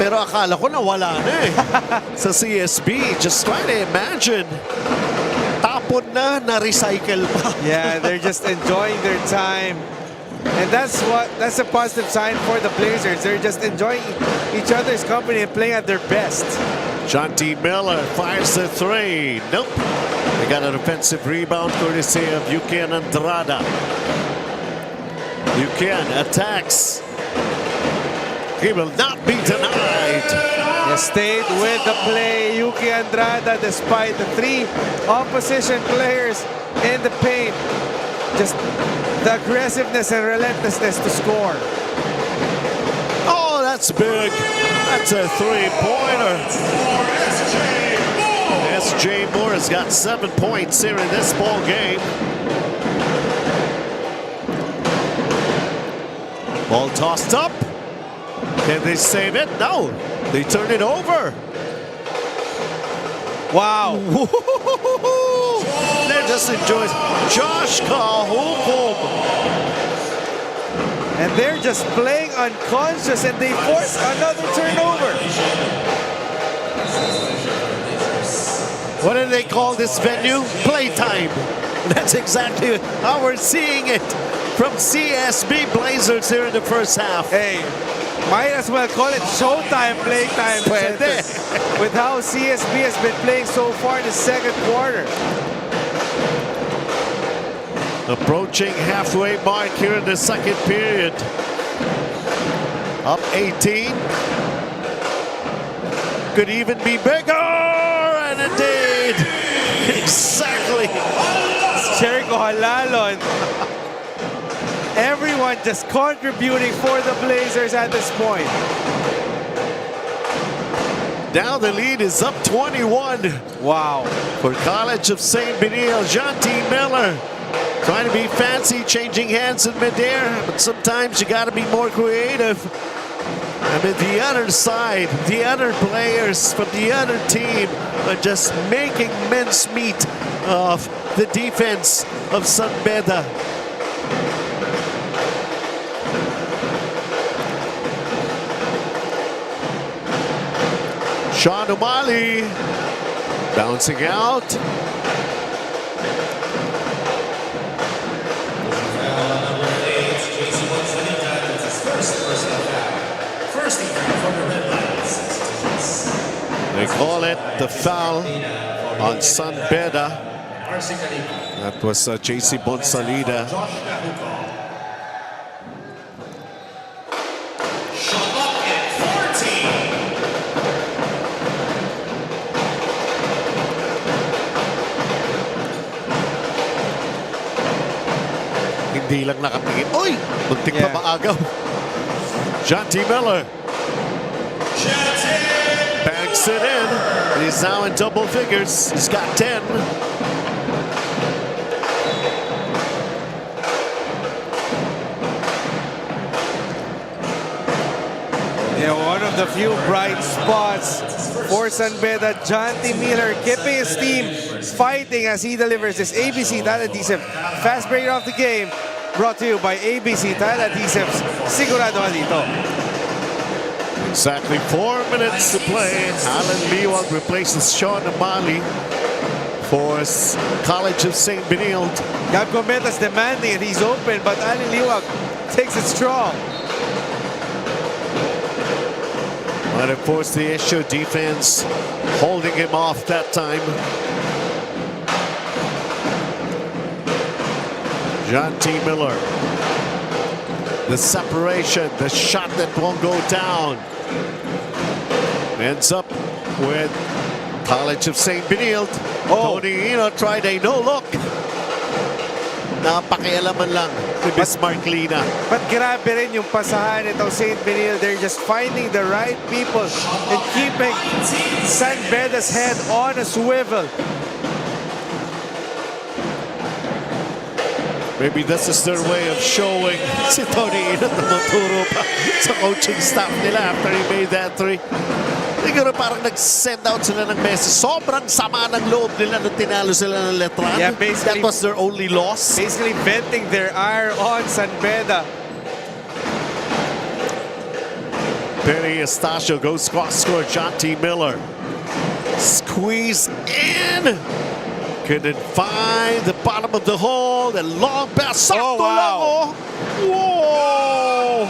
Pero akala ko nawala na eh. Sa CSB, just trying to imagine. Tapon na, na-recycle pa. Yeah, they're just enjoying their time. And that's a positive sign for the Blazers. They're just enjoying each other's company and playing at their best. Chanty Miller fires the three. Nope. They got an offensive rebound courtesy of Yukian Andrada. Yukian attacks. He will not be denied. He stayed with the play, Yuki Andrada, despite the 3 opposition players in the paint. Just the aggressiveness and relentlessness to score. Oh, that's big. That's a three-pointer. SJ Moore has got 7 points here in this ball game. Ball tossed up. Can they save it? No. They turn it over. Wow. They're just enjoying. Josh Kahukom. And they're just playing unconscious and they force another turnover. What do they call this venue? Playtime. That's exactly how we're seeing it from CSB Blazers here in the first half. Hey, might as well call it Showtime Playtime Pwede. with how CSB has been playing so far in the second quarter. Approaching halfway mark here in the second period. Up 18. Could even be bigger, and indeed, exactly. Jericho Halalon. Everyone just contributing for the Blazers at this point. Now the lead is up 21. Wow. For College of St. Benilde, Jonty Miller trying to be fancy, changing hands in midair, but sometimes you got to be more creative. And at the other side, the other players from the other team are just making mincemeat of the defense of San Beda. Sean O'Malley bouncing out. They call it the foul on San Beda. That was JC Bonsalida. Hindi lang nakatingin. Uy! Muntik pa maagaw. Jonty Miller. Banks it in. He's now in double figures. He's got 10. Yeah, one of the few bright spots for San Beda. Jonty Miller keeping his team fighting as he delivers this ABC Tile Adhesive fast break off the game. Brought to you by ABC Tile Adhesives. Sigurado ka dito. Exactly 4 minutes to play. Alan Liwag replaces Sean O'Malley for College of St. Benilde. Gab Gometa's demanding it. He's open, but Alan Liwag takes it strong. But of course, the issue defense holding him off that time. Jonty Miller. The separation, the shot that won't go down. Ends up with College of St. Benilde. Tony Ino tried a no-look. Napakialaman lang ni Bismarck Lina. But grabe rin yung pasahan itong St. Benilde. They're just finding the right people and keeping San Beda's head on a swivel. Maybe this is their way of showing si Tony Ino na maturo pa sa coaching staff nila after he made that three. Siguro parang nag-send out sila ng message. Sobrang sama ng loob nila nung tinalo sila ng Letran. Yeah, basically, that was their only loss. Basically venting their ire on San Beda. Perry Estacio goes cross-score. Jonty Miller. Squeeze in. Couldn't find the bottom of the hole. The long pass. Oh, wow. Whoa.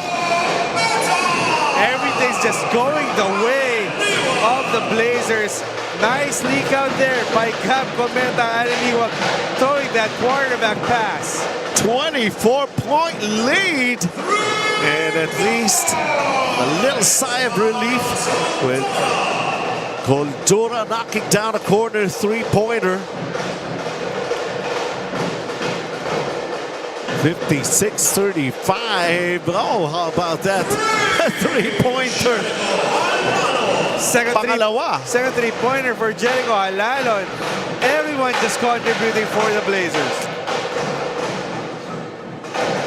Everything's just going the way of the Blazers. Nice leak out there by Gab Gometa Aliliwag, throwing that quarterback pass. 24-point lead. And at least a little sigh of relief with Goldura knocking down a corner three-pointer. 56-35. Oh, how about that? A three-pointer. Second three-pointer for Jericho Halalon. Everyone just contributing for the Blazers.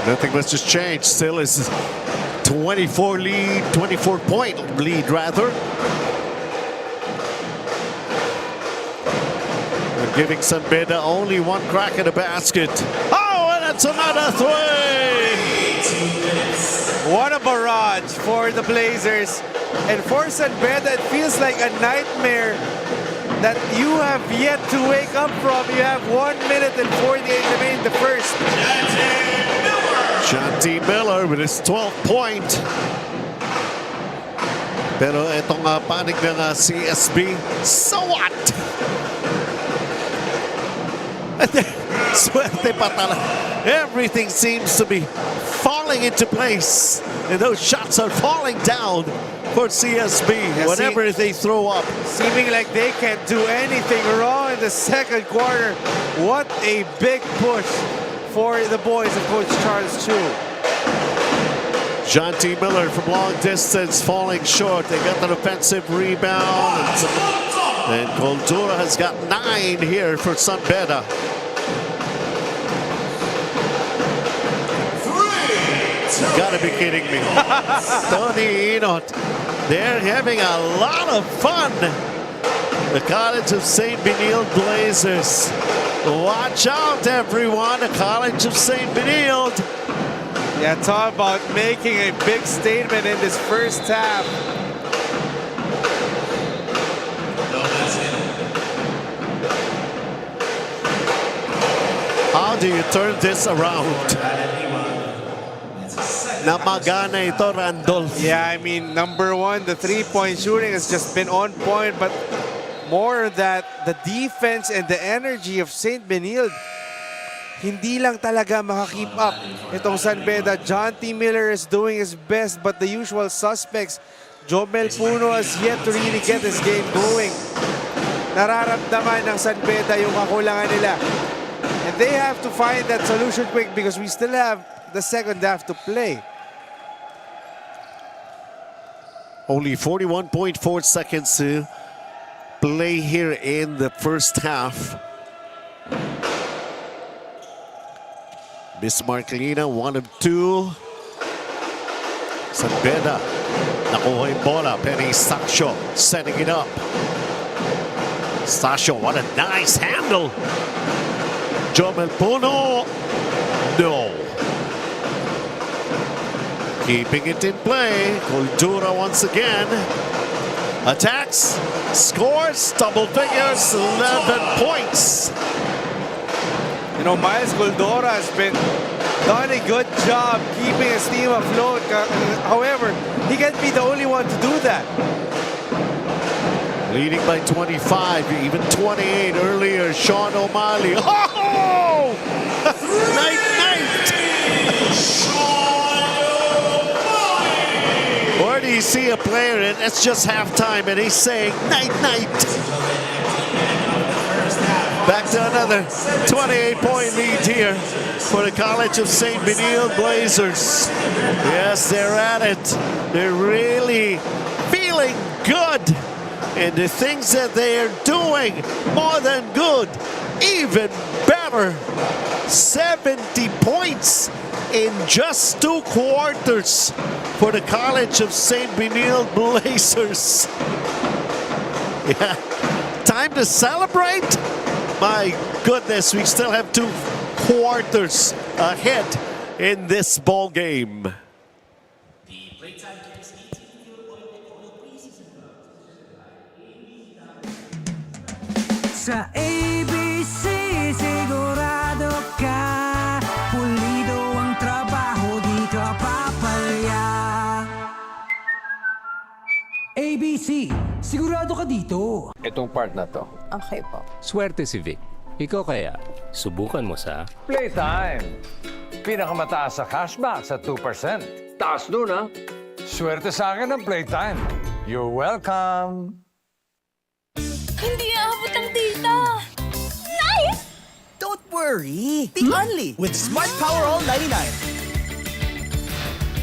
Nothing much has changed. Still is 24-point lead rather. giving San Beda only one crack at the basket. Oh, and it's another three! What a barrage for the Blazers. And for San Beda, it feels like a nightmare that you have yet to wake up from. You have 1 minute and 48 remaining in the first. Shanti Miller with his 12th point. Pero itong panig ng CSB, so what? Swerte pa talaga. Everything seems to be falling into place. And those shots are falling down for CSB whenever they throw up. Seeming like they can't do anything wrong in the second quarter. What a big push for the boys of Coach Charles Chu. Shanti Miller from long distance falling short. They got an offensive rebound. And Cultura has got 9 here for San Beda. You gotta be kidding me. Tony Inot. They're having a lot of fun. The College of St. Benilde Blazers. Watch out, everyone. The College of St. Benilde. Yeah, talk about making a big statement in this first half. How do you turn this around? Namagana ito, Randolph. Yeah, I mean, number one, the three-point shooting has just been on point, but more that the defense and the energy of St. Benilde, hindi lang talaga makakeep up. Itong San Beda, John T. Miller is doing his best, but the usual suspects, Jomel Puno has yet to really get his game going. Nararamdaman ng San Beda yung kakulangan nila. And they have to find that solution quick because we still have the second half to play. Only 41.4 seconds to play here in the first half. Bismarck Lina, 1 of 2. San Beda, nakuha yung bola. Penny Stasio setting it up. Stasio, what a nice handle. Jomel Puno, no. Keeping it in play. Cultura once again. Attacks, scores, double figures, 11 points. You know, Miles Goldora has done a good job keeping his team afloat. However, he can't be the only one to do that. Leading by 25, even 28 earlier. Sean O'Malley. Oh! Night, night! Where do you see a player, and it's just halftime, and he's saying night, night. Back to another 28-point lead here for the College of St. Benilde Blazers. Yes, they're at it. They're really feeling good. And the things that they are doing, more than good, even better. 70 points in just 2 quarters for the College of St. Benilde Blazers. Yeah, time to celebrate? My goodness, we still have 2 quarters ahead in this ball game. The PlayTime Cares 18th Filoil EcoOil Preseason Cup. Sa ABC, sigurado ka. Pulido ang trabaho, di ka papalya. ABC, sigurado ka dito. Itong part na to. Okay po. Swerte si Vic. Ikaw kaya, subukan mo sa Playtime. Pinakamataas sa cashback sa 2%. Taas nun, ha? Swerte sa akin ang Playtime. You're welcome. Hindi aabot ang data. Nice! Don't worry. Be only with Smart Power All 99.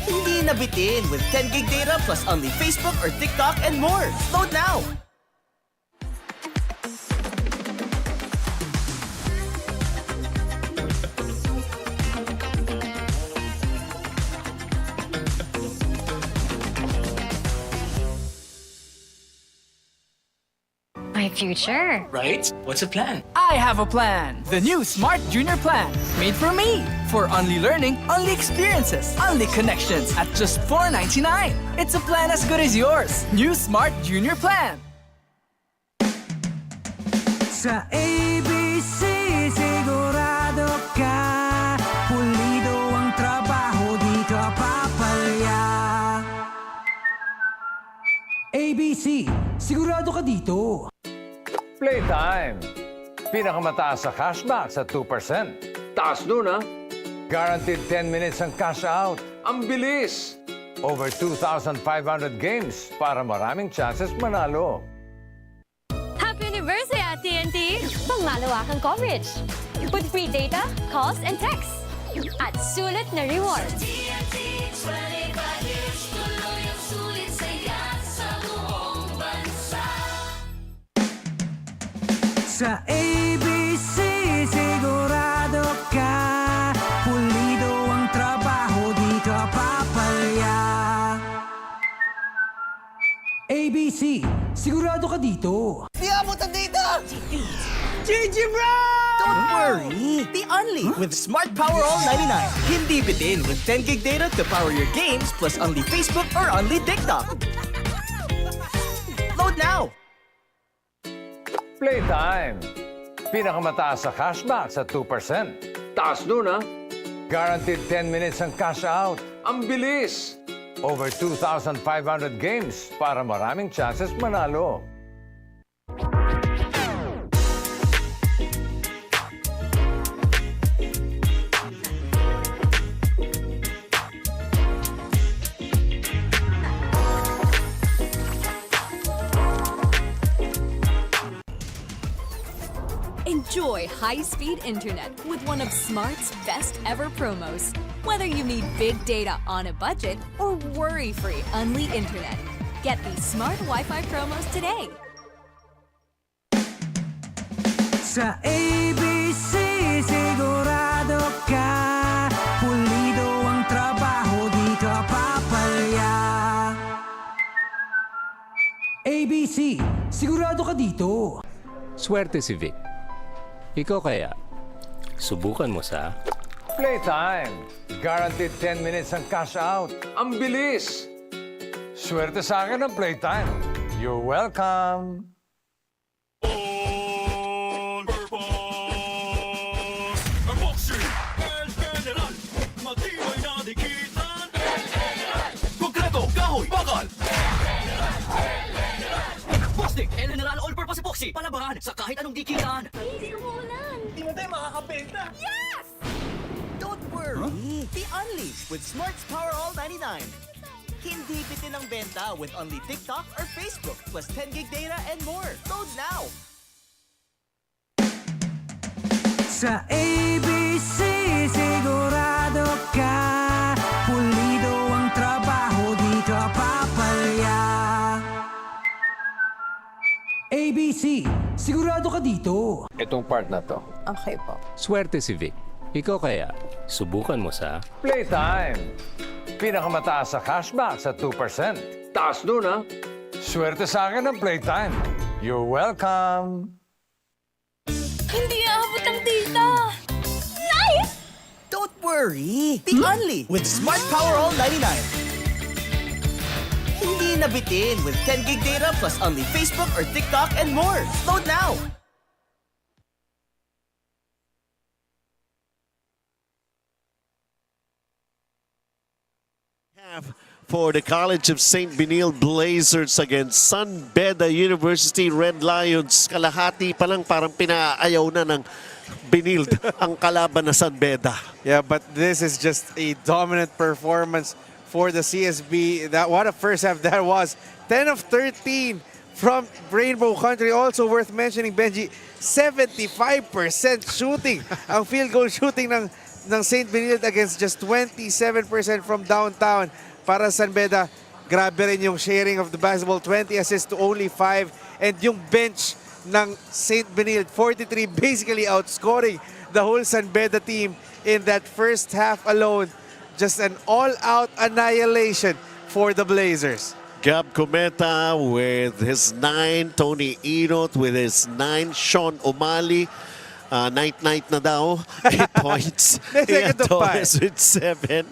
Hindi nabitin with 10 gig data plus only Facebook or TikTok and more. Load now. I future. Right? What's the plan? I have a plan. The new Smart Junior Plan. Made for me. For only learning, only experiences, only connections at just $4.99. It's a plan as good as yours. New Smart Junior Plan. Sa ABC, sigurado ka. Pulido ang trabaho, di ka papalya. ABC, sigurado ka dito. Playtime. Pinakamataas sa cashback sa 2%. Taas nun, ha? Guaranteed 10 minutes ang cash out. Ang bilis! Over 2,500 games para maraming chances manalo. Happy anniversary at TNT! Pangmalawakang coverage. With free data, calls, and texts. At sulit na rewards. TNT 25 years, tuloy ang sulit saya sa buong bansa. Sa ABC, sigurado ka. Pulido ang trabaho, di ka papalya. ABC, sigurado ka dito. Di abot ang data! GG bro! Don't worry! Be only with Smart Power All 99. Hindi bitin with 10 gig data to power your games plus only Facebook or only TikTok. Load now! Playtime. Pinakamataas sa cashback sa 2%. Taas nun, ha? Guaranteed 10 minutes ang cash out. Ang bilis! Over 2,500 games para maraming chances manalo. Enjoy high-speed internet with one of Smart's best ever promos. Whether you need big data on a budget or worry-free Unli internet, get these Smart Wi-Fi promos today. Sa ABC, sigurado ka. Pulido ang trabaho, di ka papalya. ABC, sigurado ka dito. Swerte si Vic. Ikaw kaya, subukan mo sa... Playtime. Guaranteed 10 minutes ang cash out. Ang bilis! Swerte sa akin ang Playtime. You're welcome. El General All-Purpose Epoxy. Palabahan sa kahit anong dikitan. Easy umulan! Di mo tayo makakabenta. Yes! Don't worry. Be only with Smart's Power All 99. Hindi bitin ang benta with only TikTok or Facebook plus 10 gig data and more. Load now. Sa ABC, sigurado ka. Pulido ang trabaho, di ka papalya. ABC, sigurado ka dito. Itong part na to. Okay po. Swerte si Vic. Ikaw kaya, subukan mo sa... Playtime. Pinakamataas sa cashback sa 2%. Taas nun, ha? Swerte sa akin ang Playtime. You're welcome. Hindi aabot ang data! Nice! Don't worry. Be only with Smart Power All 99. Hindi nabitin with 10 gig data plus only Facebook or TikTok and more. Load now. For the College of St. Benilde Blazers against Beda University Red Lions. Kalahati pa lang parang pinaayaw na ng Benilde ang kalaban na Beda. Yeah, but this is just a dominant performance for the CSB. What a first half that was. 10 of 13 from Rainbow Country. Also worth mentioning, Benji, 75% shooting. Ang field goal shooting ng St. Benilde against just 27% from downtown. Para Beda, grabe rin yung sharing of the basketball. 20 assists to only 5. And yung bench ng St. Benilde, 43, basically outscoring the whole Beda team in that first half alone. Just an all-out annihilation for the Blazers. Gab Cometa with his 9, Tony Inot with his 9, Sean O'Malley, night-night na daw, 8 points. Second to Torres with 7.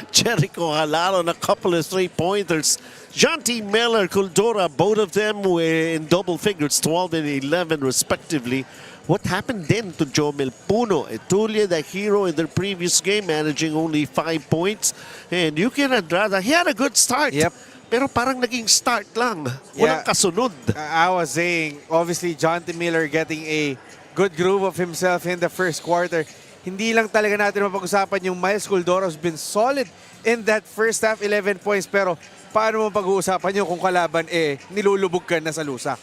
Jericho Halaro, a couple of 3-pointers. Jonty Miller, Kuldora, both of them were in double figures, 12 and 11 respectively. What happened then to Jomel Puno? Etulia, the hero in their previous game, managing only 5 points. And Yuki Andrada, he had a good start. Yep. Pero parang naging start lang. Walang kasunod. I was saying, obviously, Jonty Miller getting a good groove of himself in the first quarter. Hindi lang talaga natin mapag-usapan yung Miles Kuldoro's been solid in that first half, 11 points. Pero paano mo pag-uusapan yung kung kalaban nilulubog ka na sa lusak?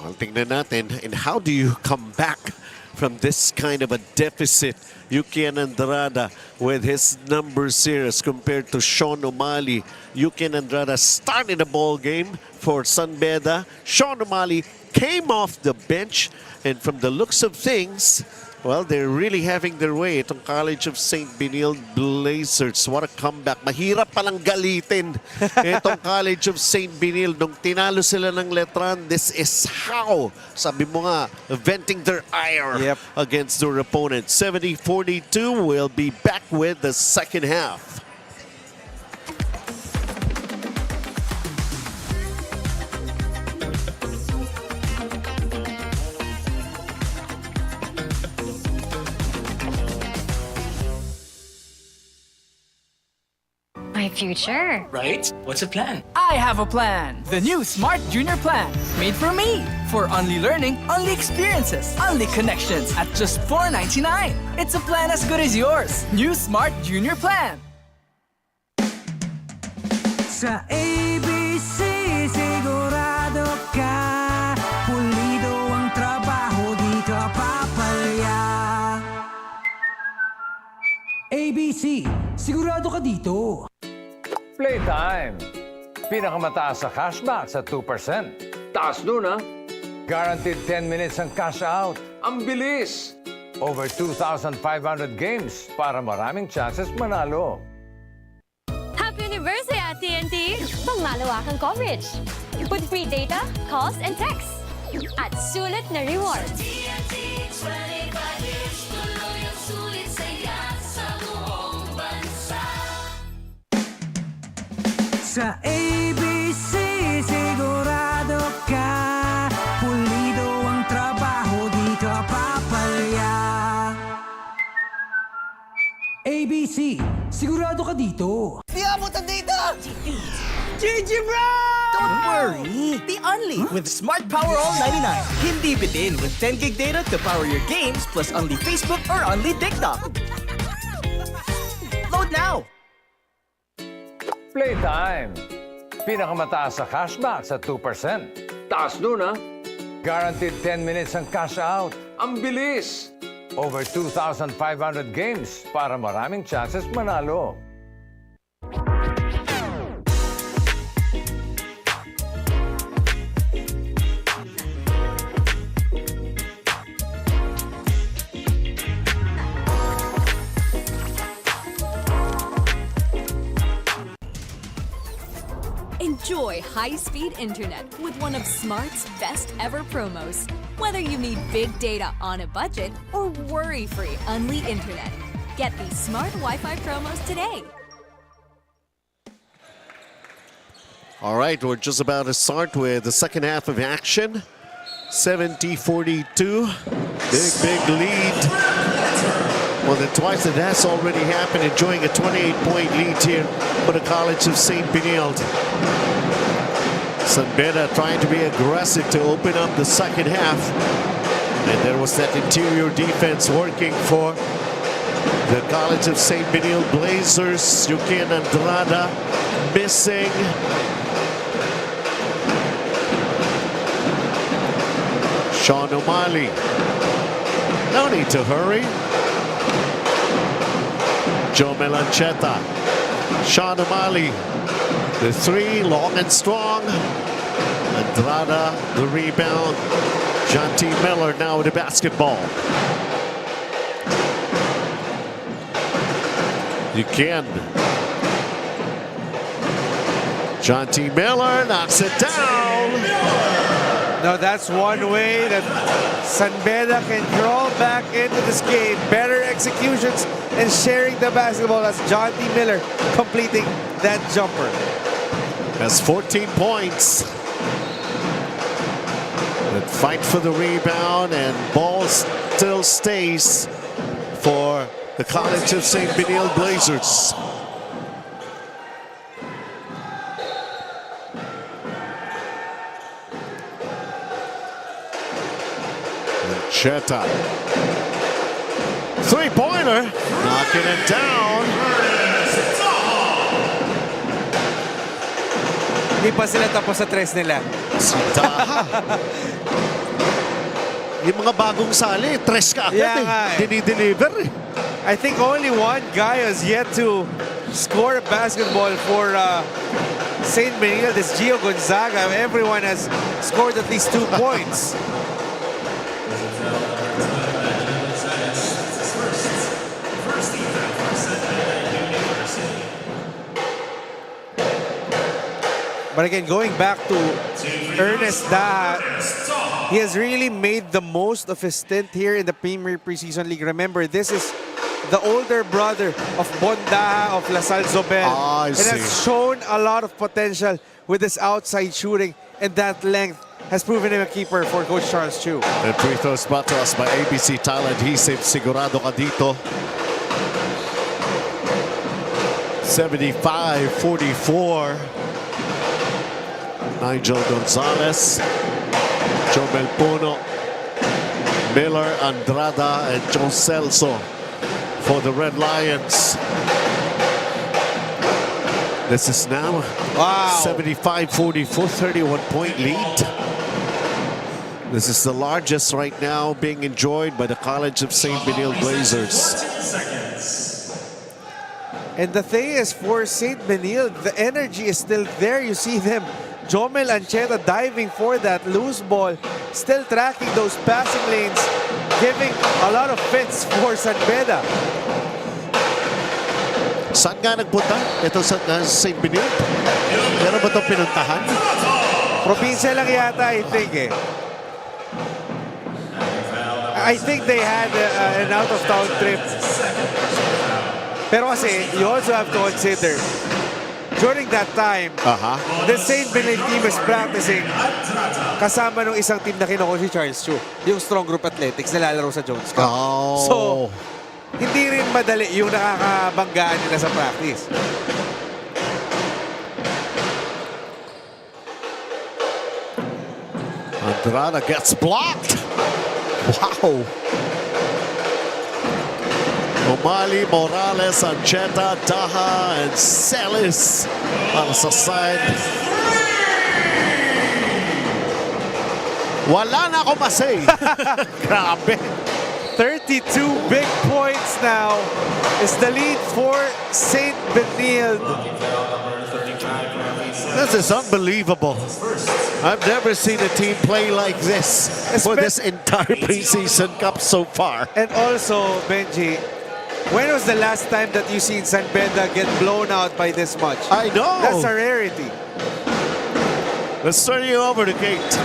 Well, tingnan natin. And how do you come back from this kind of a deficit? Yuki Andrada with his numbers here as compared to Sean O'Malley. Yuki Andrada started the ball game for San Beda. Sean O'Malley came off the bench, and from the looks of things, well, they're really having their way. Itong College of St. Benilde Blazers. What a comeback. Mahirap palang galitin itong College of St. Benilde. Nung tinalo sila ng Letran, this is how, sabi mo nga, venting their ire against their opponent. 70-42 will be back with the second half. My future. Right? What's the plan? I have a plan. The new Smart Junior Plan. Made for me. For only learning, only experiences, only connections at just $4.99. It's a plan as good as yours. New Smart Junior Plan. Sa ABC, sigurado ka. Pulido ang trabaho, di ka papalya. ABC, sigurado ka dito. Playtime. Pinakamataas sa cashback sa 2%. Taas nun, ha? Guaranteed 10 minutes ang cash out. Ang bilis! Over 2,500 games para maraming chances manalo. Happy anniversary at TNT! Pangmalawakang coverage. With free data, calls, and texts. At sulit na rewards. TNT 25 years, tuloy ang sulit saya sa buong bansa. Sa ABC, sigurado ka. Pulido ang trabaho, di ka papalya. ABC, sigurado ka dito. Di abutan dito! GG bro! Don't worry! The Only with Smart Power All 99. Hindi bitin with 10 gig data to power your games plus only Facebook or only TikTok. Load now! Playtime. Pinakamataas sa cashback sa 2%. Taas nun, ha? Guaranteed 10 minutes ang cash out. Ang bilis! Over 2,500 games para maraming chances manalo. Enjoy high-speed internet with one of Smart's best ever promos. Whether you need big data on a budget or worry-free Unli internet, get these Smart Wi-Fi promos today. All right, we're just about to start with the second half of action. 70-42. Big lead. Well, then twice that has already happened, enjoying a 28-point lead here for the College of St. Benilde. San Beda trying to be aggressive to open up the second half. And there was that interior defense working for the College of St. Benilde Blazers. Yuki Andrada missing. Sean O'Malley. No need to hurry. Joe Melancheta. Sean O'Malley. The three, long and strong. Andrada, the rebound. Jonty Miller now with the basketball. You can. John T. Miller knocks it down. Now that's one way that San Beda can crawl back into this game. Better executions and sharing the basketball as John T. Miller completing that jumper. Has 14 points. But fight for the rebound and ball still stays for the College of St. Benilde Blazers. Cheta. Three-pointer. Knocking it down. Hindi pa sila tapos sa tres nila. Si Daha. Yung mga bagong sali, tres ka agad Dinideliver I think only one guy has yet to score a basketball for St. Benilde. This Gio Gonzaga. Everyone has scored at least 2 points. But again, going back to Ernest Daha, he has really made the most of his stint here in the Premier Preseason League. Remember, this is the older brother of Bon Daha of La Salle Zobel. I see. And has shown a lot of potential with his outside shooting, and that length has proven him a keeper for Coach Charles Chu. And free throws brought to us by ABC Tile Adhesive. Sigurado ka dito. 75-44. Nigel Gonzalez, Jomel Puno, Miller, Andrada, and Joe Celso for the Red Lions. This is now 75-44, 31-point lead. This is the largest right now being enjoyed by the College of St. Benilde Blazers. And the thing is, for St. Benilde, the energy is still there. You see them, Jomel Ancheta diving for that loose ball, still tracking those passing lanes, giving a lot of fits for San Beda. Saan nga nagpunta? Ito sa St. Benilde? Meron ba itong pinuntahan? Probinsya lang yata, I think I think they had an out-of-town trip. Pero kasi, you also have to consider, during that time, the St. Benilde team is practicing kasama ng isang team na kinuha si Charles Chu, yung Strong Group Athletics na lalaro sa Jones Cup. So, hindi rin madali yung nakakabanggaan nila sa practice. Andrada gets blocked. Wow. Omali, Morales, Ancheta, Daha, and Celis on sa side. Wala na ako masay. Grabe. 32 big points now is the lead for St. Benilde. This is unbelievable. I've never seen a team play like this for this entire preseason cup so far. And also, Benji, when was the last time that you seen San Beda get blown out by this much? I know. That's a rarity. Let's turn you over to Kate.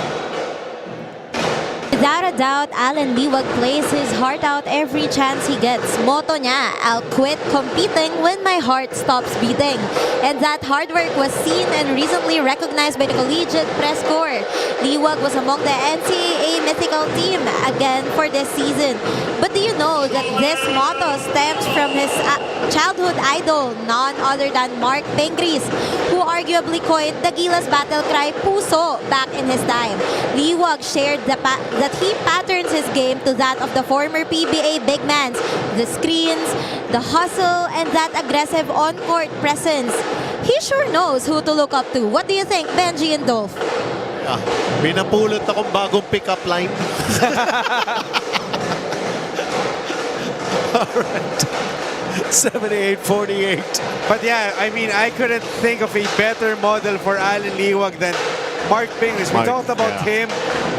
Without a doubt, Alan Liwag plays his heart out every chance he gets. Motto niya, I'll quit competing when my heart stops beating. And that hard work was seen and recently recognized by the collegiate press corps. Liwag was among the NCAA mythical team again for this season. But do you know that this motto stems from his childhood idol, none other than Mark Pengris, who arguably coined the Gilas battle cry, Puso, back in his time. Liwag shared that he patterns his game to that of the former PBA big mans. The screens, the hustle, and that aggressive on-court presence. He sure knows who to look up to. What do you think, Benji and Dolph? May napulot akong bagong pick-up line. All right. 78-48. But yeah, I mean, I couldn't think of a better model for Alan Liwag than Mark Pinglis. We talked about him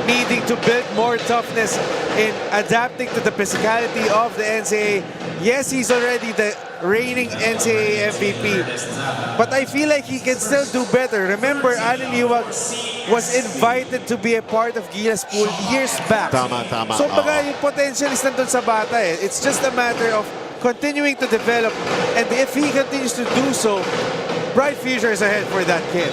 needing to build more toughness in adapting to the physicality of the NCAA. Yes, he's already the reigning NCAA MVP. But I feel like he can still do better. Remember, Allen Liwag was invited to be a part of Gila's pool years back. Tama. So baga yung potential is nandun sa bata eh. It's just a matter of continuing to develop. And if he continues to do so, bright future is ahead for that kid.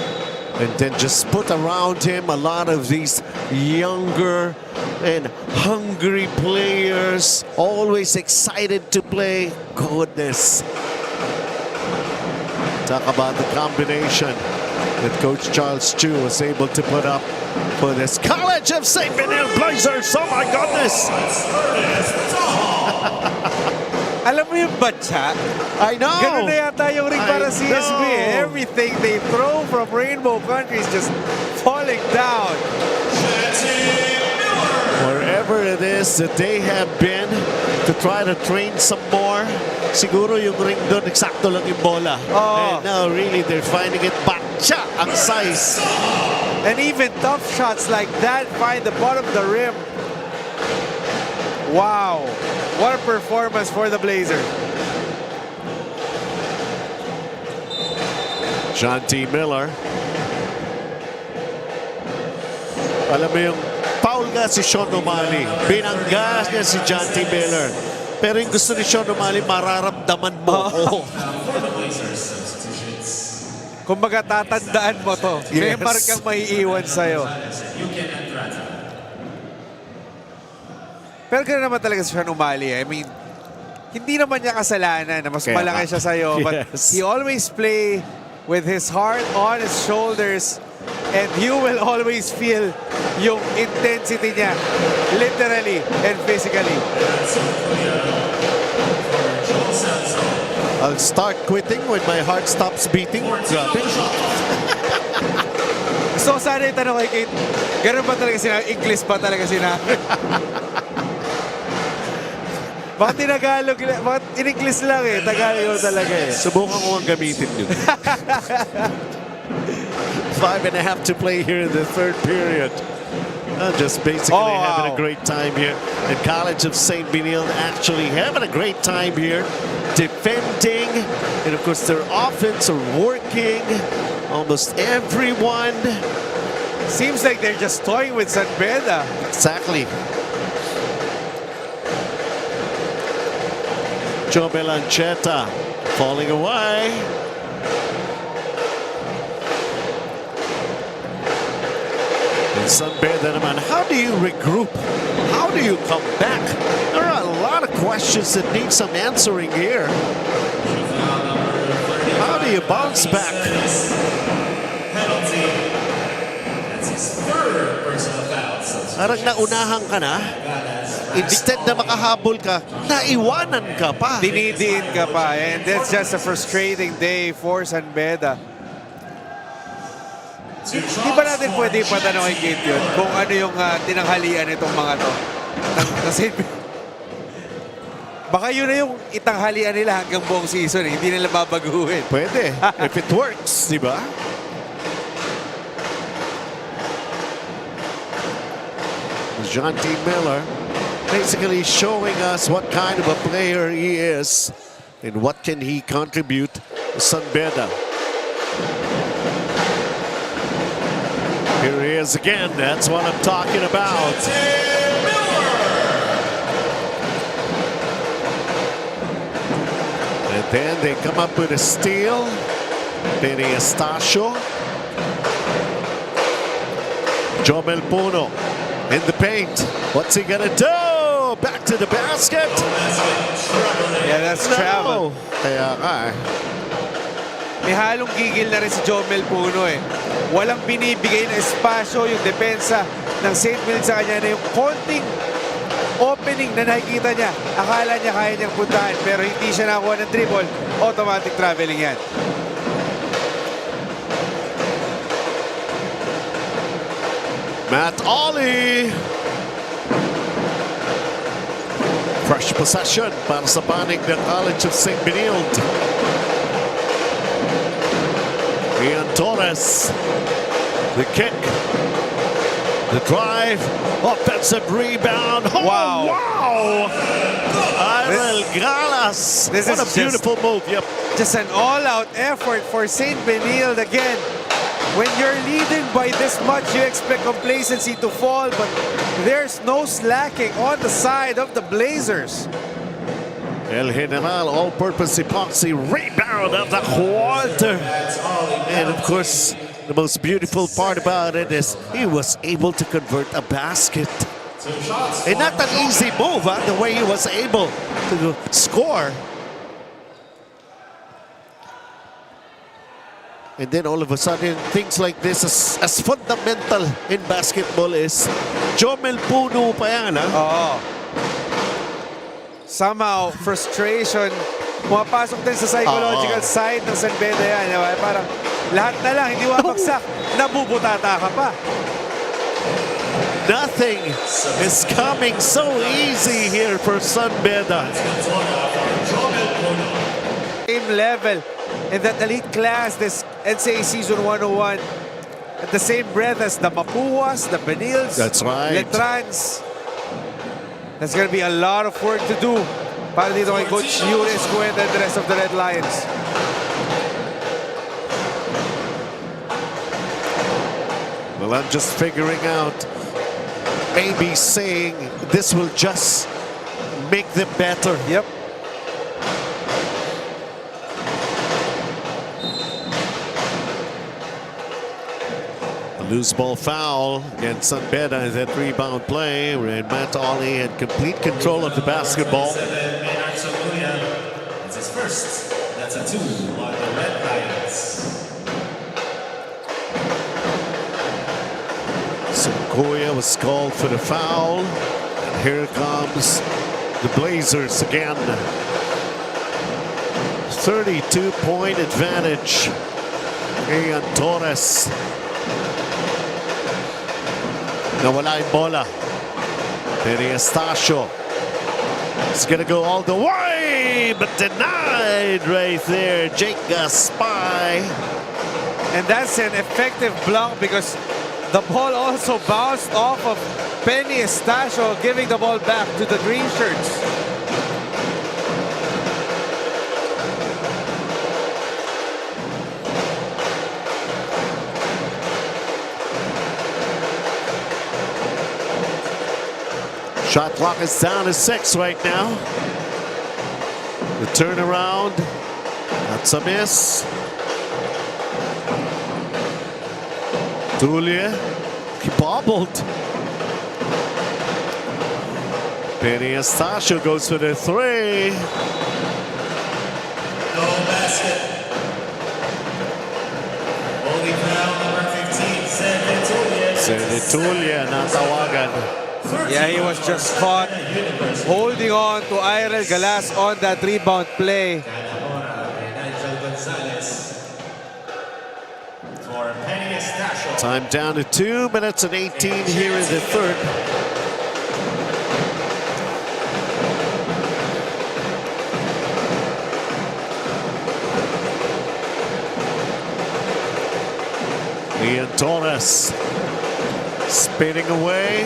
And then just put around him a lot of these younger and hungry players, always excited to play. Goodness. Talk about the combination that Coach Charles Chu was able to put up for this College of St. Benilde Blazers. Oh my goodness. Alam mo yung batsa? I know. Ganun na yata yung ring para I CSB. know. Everything they throw from Rainbow Country is just falling down. Wherever it is that they have been to try to train some more, siguro yung ring doon, eksakto lang yung bola. Oh. And now really they're finding it batcha ang size. And even tough shots like that find the bottom of the rim. Wow. What a performance for the Blazers. John T. Miller. Alam mo yung foul nga si Sean O'Malley. Binanggas niya si John T. Miller. Pero yung gusto ni Sean O'Malley, mararamdaman mo. Oh. Kumbaga tatandaan mo to. May Yes. markang maiiwan sa'yo. Pero gano'n naman talaga si Sean O'Malley. I mean, hindi naman niya kasalanan na mas Kaya malaki siya sa'yo. But yes. he always play with his heart on his shoulders. And you will always feel yung intensity niya. Literally and physically. I'll start quitting when my heart stops beating. Grabe. So sana yung tanong kay Kate, gano'n ba talaga sinabi? English ba talaga sinabi? Bakit tinagalog? Bakit in-English lang eh? Tagalog talaga eh. Subukan ko ang gamitin yun. 5.5 to play here in the third period. Just basically having a great time here. And College of St. Benilde actually having a great time here. Defending. And of course their offense are working. Almost everyone. Seems like they're just toying with San Beda. Exactly. Joe Belancheta falling away. And San Beda naman, how do you regroup? How do you come back? There are a lot of questions that need some answering here. How do you bounce back? Parang naunahan ka na. Instead na makahabol ka, naiwanan ka pa. Dinidiin ka pa. And that's just a frustrating day for San Beda. Di ba natin pwede ipatanong kay Kate yun kung ano yung tinanghalian itong mga to? Kasi baka yun na yung itanghalian nila hanggang buong season. Hindi nila babaguhin. Pwede. If it works, di ba? John T. Miller basically showing us what kind of a player he is and what can he contribute to San Beda. Here he is again. That's what I'm talking about. And then they come up with a steal. Benny Estacio. Jomel Puno in the paint. What's he gonna do? Back to the basket. Yeah, that's travel. Kaya nga eh. May halong gigil na rin si Jomel Puno eh. Walang binibigay na espasyo yung depensa ng St. Benilde sa kanya na yung konting opening na nakikita niya. Akala niya kaya niyang puntahan pero hindi siya nakakuha ng dribble. Automatic traveling yan. Matt Ollie. Fresh possession para sa panig ng College of St. Benilde. Ian Torres. The kick. The drive. Offensive rebound. Oh, Wow. wow. Ariel Galas. This What is a beautiful move. Yep. Just an all-out effort for St. Benilde again. When you're leading by this much, you expect complacency to fall, but there's no slacking on the side of the Blazers. El General all-purpose epoxy rebound of the quarter. And of course, the most beautiful part about it is he was able to convert a basket. And not an easy move, the way he was able to score. And then all of a sudden, things like this, as fundamental in basketball is Jomel Puno pa yan, ha? Oo. Somehow, frustration, pumapasok din sa psychological side ng San Beda yan. Diba? Parang lahat na lang, hindi wabagsak, nabubutata ka pa. Nothing is coming so easy here for San Beda. Same level in that elite class, this NCAA Season 101, at the same breath as the Mapuas, the Benildes, That's right. Letrans. There's going to be a lot of work to do para dito kay Coach Yuri Escueta and the rest of the Red Lions. Well, I'm just figuring out, maybe saying this will just make them better. Yep. A loose ball foul against San Beda in that rebound play, and Matt Ollie had complete control of the basketball. It's his first. That's a 2 on the Red Lions. Sunkoya was called for the foul. And here comes the Blazers again. 32-point advantage. Ian Torres. Nawala yung bola. Peri Estacio. It's gonna go all the way, but denied right there. Jake Gaspay. And that's an effective block because the ball also bounced off of Penny Estacio, giving the ball back to the green shirts. Shot clock is down to 6 right now. The turnaround. That's a miss. Tulia. He bobbled. Penny Estacio goes for the 3. No basket. Holding foul number 15, Tulia natawagan. Yeah, he was just caught holding on to Irel Galas on that rebound play. Time down to 2 minutes and 18 here in the third. Ian Torres spinning away.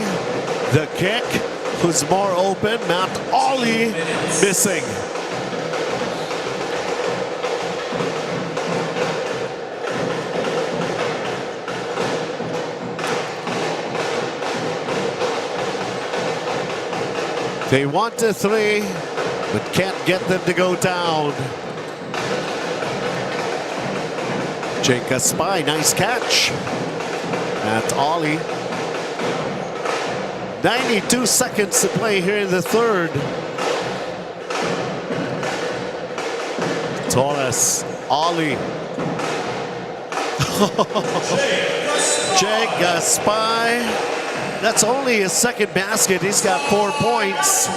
The kick, who's more open, Matt Ollie missing. They want the 3, but can't get them to go down. Jake Gaspay, nice catch. Matt Ollie. 92 seconds to play here in the third. Torres, Ollie. Jake Gaspay. That's only his second basket. He's got 4 points.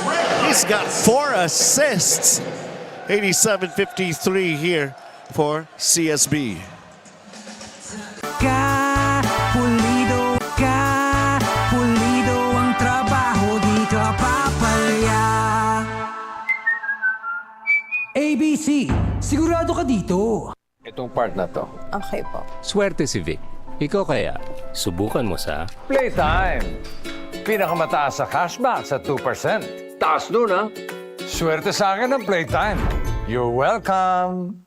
He's got 4 assists. 87-53 here for CSB. ABC, sigurado ka dito. Itong part na to. Okay po. Swerte si Vic. Ikaw kaya, subukan mo sa Playtime! Pinakamataas sa cashback sa 2%. Taas nun, ha? Swerte sa akin ng playtime. You're welcome.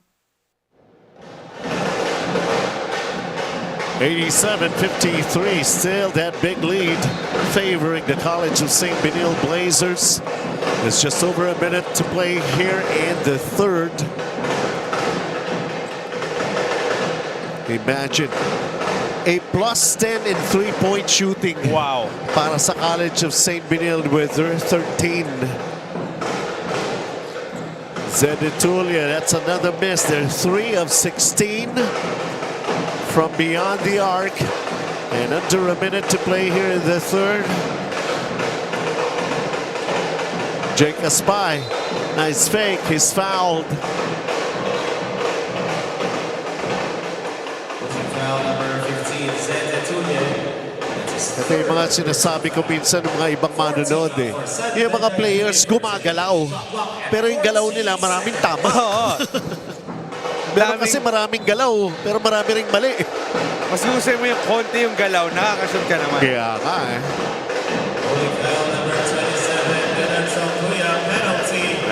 87-53, still that big lead favoring the College of St. Benilde Blazers. There's just over a minute to play here in the third. Imagine a +10 in three-point shooting. Wow. Para sa College of St. Benilde with their 13. Zeditulia, that's another miss. They're 3 of 16 from beyond the arc. And under a minute to play here in the third. Jake Aspay, nice fake, he's fouled. Ito yung mga sinasabi ko minsan ng mga ibang manonood eh. Yung mga players gumagalaw. Pero yung galaw nila maraming tama. Pero kasi maraming galaw, pero marami ring mali. Mas gusto mo yung konti yung galaw, nakakashoot ka naman. Kaya nga eh.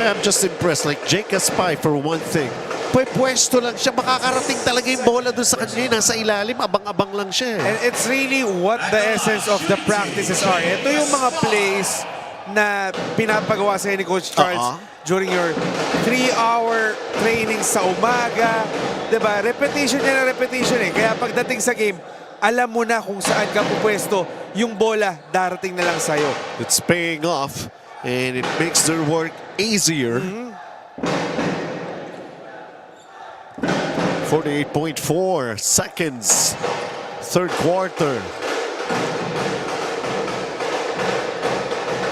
I'm just impressed. Like Jake Aspay for one thing. Pwesto lang siya, makakarating talaga yung bola doon sa kanya. Nasa ilalim, abang-abang lang siya. And it's really what the essence of the practices are. Ito yung mga plays na pinapagawa sa ni Coach Charles during your 3-hour training sa umaga. Diba? Repetition niya na repetition eh. Kaya pagdating sa game, alam mo na kung saan ka pupwesto. Yung bola, darating na lang sa'yo. It's paying off and it makes their work easier. 48.4 seconds, third quarter.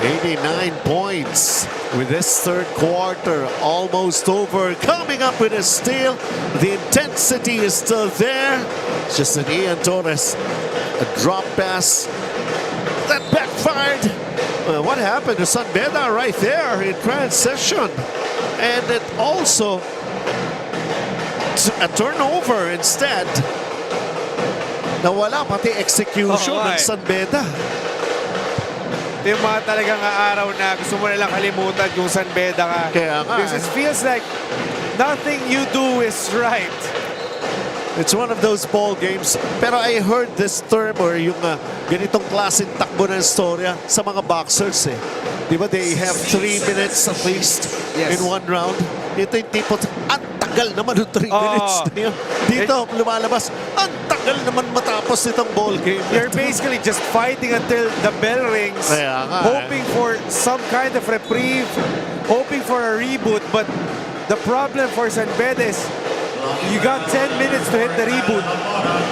89 points with this third quarter almost over. Coming up with a steal. The intensity is still there. It's just an Ian Torres, a drop pass that backfired. What happened to San Beda right there in transition? And it also a turnover instead. Nawala pati execution ng San Beda. Ito yung mga talagang araw na gusto mo nalang kalimutan yung San Beda ka. Kaya nga. Because it feels like nothing you do is right. It's one of those ball games. Pero I heard this term or yung ganitong klaseng takbo ng storya sa mga boxers eh. Di ba they have 3 minutes at least in one round? Ito yung tipo, ang tagal naman ng 3 minutes na yun. Dito, lumalabas, ang tagal naman matapos itong ball game. You're basically just fighting until the bell rings, hoping for some kind of reprieve, hoping for a reboot. But the problem for San Beda is you got 10 minutes to hit the reboot.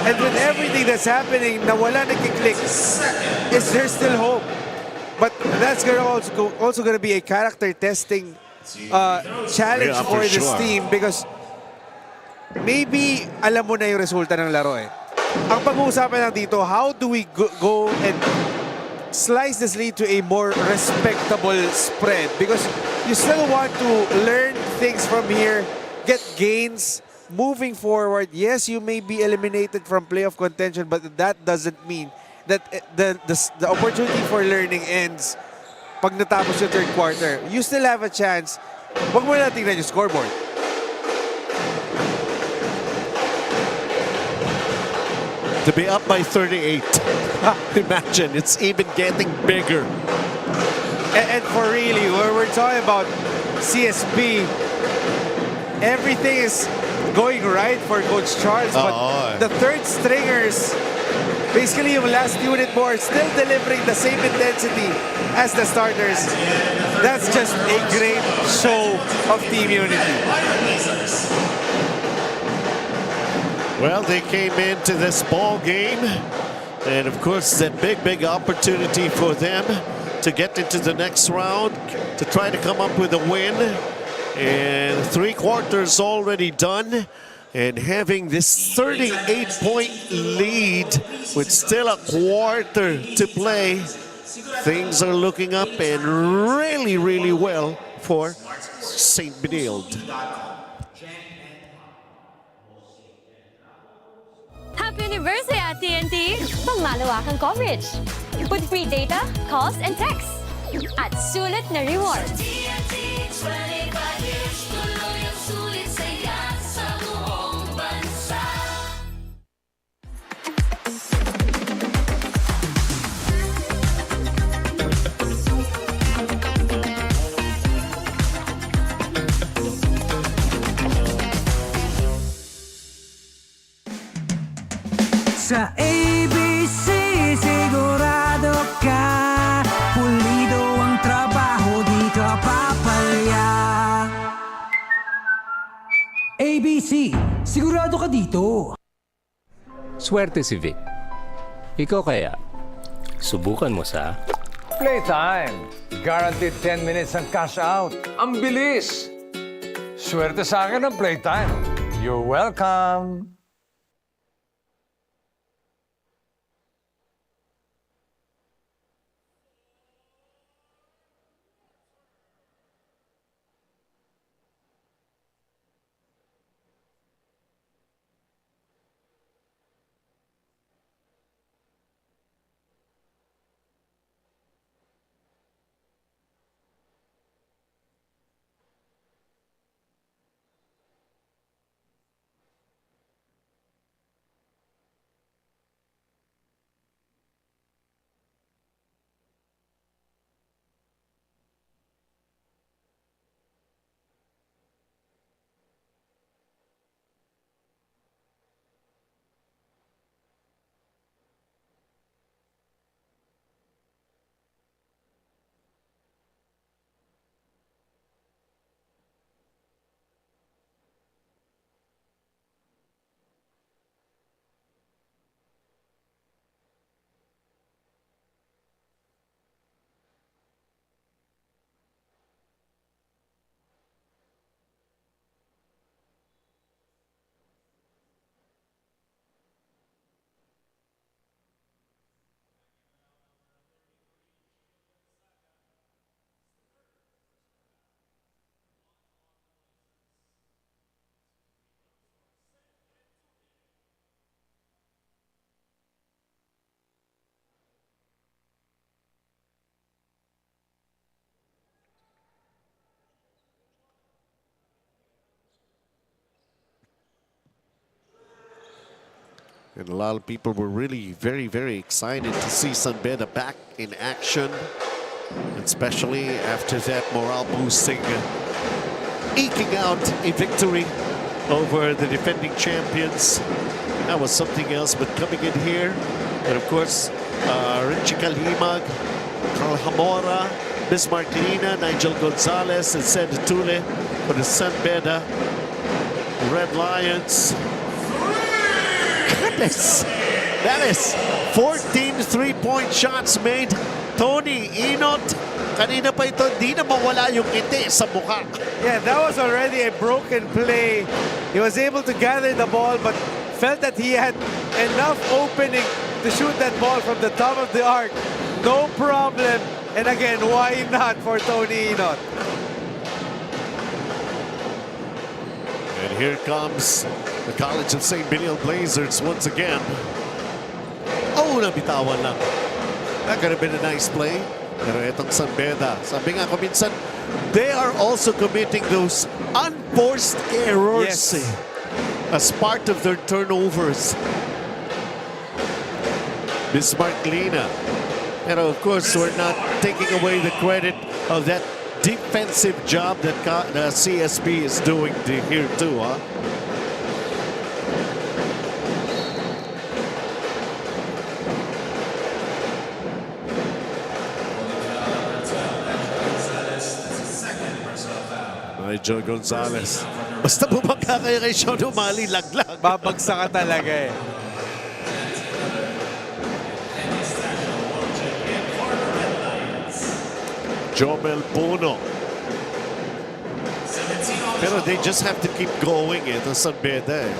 And with everything that's happening, na wala nagkiklik, is there still hope? But that's also going to be a character testing challenge for this team because maybe alam mo na yung resulta ng laro eh. Ang pag-uusapan lang dito, how do we go and slice this lead to a more respectable spread? Because you still want to learn things from here, get gains, moving forward. Yes, you may be eliminated from playoff contention, but that doesn't mean that the opportunity for learning ends pag natapos yung third quarter. You still have a chance. Huwag mo na tingnan yung scoreboard. To be up by 38. Imagine, it's even getting bigger. And for really, when we're talking about CSB, everything is going right for Coach Charles, but the third stringers, basically yung last unit more, still delivering the same intensity as the starters. That's just a great show of team unity. Well, they came into this ball game, and of course, that big opportunity for them to get into the next round, to try to come up with a win. And 3 quarters already done. And having this 38-point lead with still a quarter to play, things are looking up and really well for St. Benilde. Happy anniversary at TNT! Pangmalawakang coverage. With free data, calls, and texts. At sulit na rewards. 25 years, tuloy ang sulit saya sa buong bansa. Sa ABC, sigurado ka, pulido ang trabaho, di ka papalya. ABC, sigurado ka dito. Swerte si Vic. Ikaw kaya, subukan mo sa Playtime. Guaranteed 10 minutes ang cash out. Ang bilis! Swerte sa akin ang Playtime. You're welcome. And a lot of people were really very excited to see Beda back in action. Especially after that morale boosting, eking out a victory over the defending champions. That was something else, but coming in here, and of course, Richie Calhimag, Carl Hamora, Bismarck Lina, Nigel Gonzalez, and Sed Tule for the Beda Red Lions. Goodness, that is 14 3-point shots made. Tony Inot, kanina pa ito, di na mawala yung ngiti sa mukha. Yeah, that was already a broken play. He was able to gather the ball, but felt that he had enough opening to shoot that ball from the top of the arc. No problem. And again, why not for Tony Inot? And here comes the College of St. Benilde Blazers once again. Oh, nabitawan lang. That could have been a nice play. Pero etong Beda, sabi nga ko minsan, they are also committing those unforced errors as part of their turnovers. Bismarck Lina. Pero of course, we're not taking away the credit of that defensive job that the CSB is doing here too, huh? Joe Gonzalez. Basta bumagka kayo kay Sean Umali, laglag. Babagsak ka talaga eh. Jomel Puno. Pero they just have to keep going ito sa Beda eh.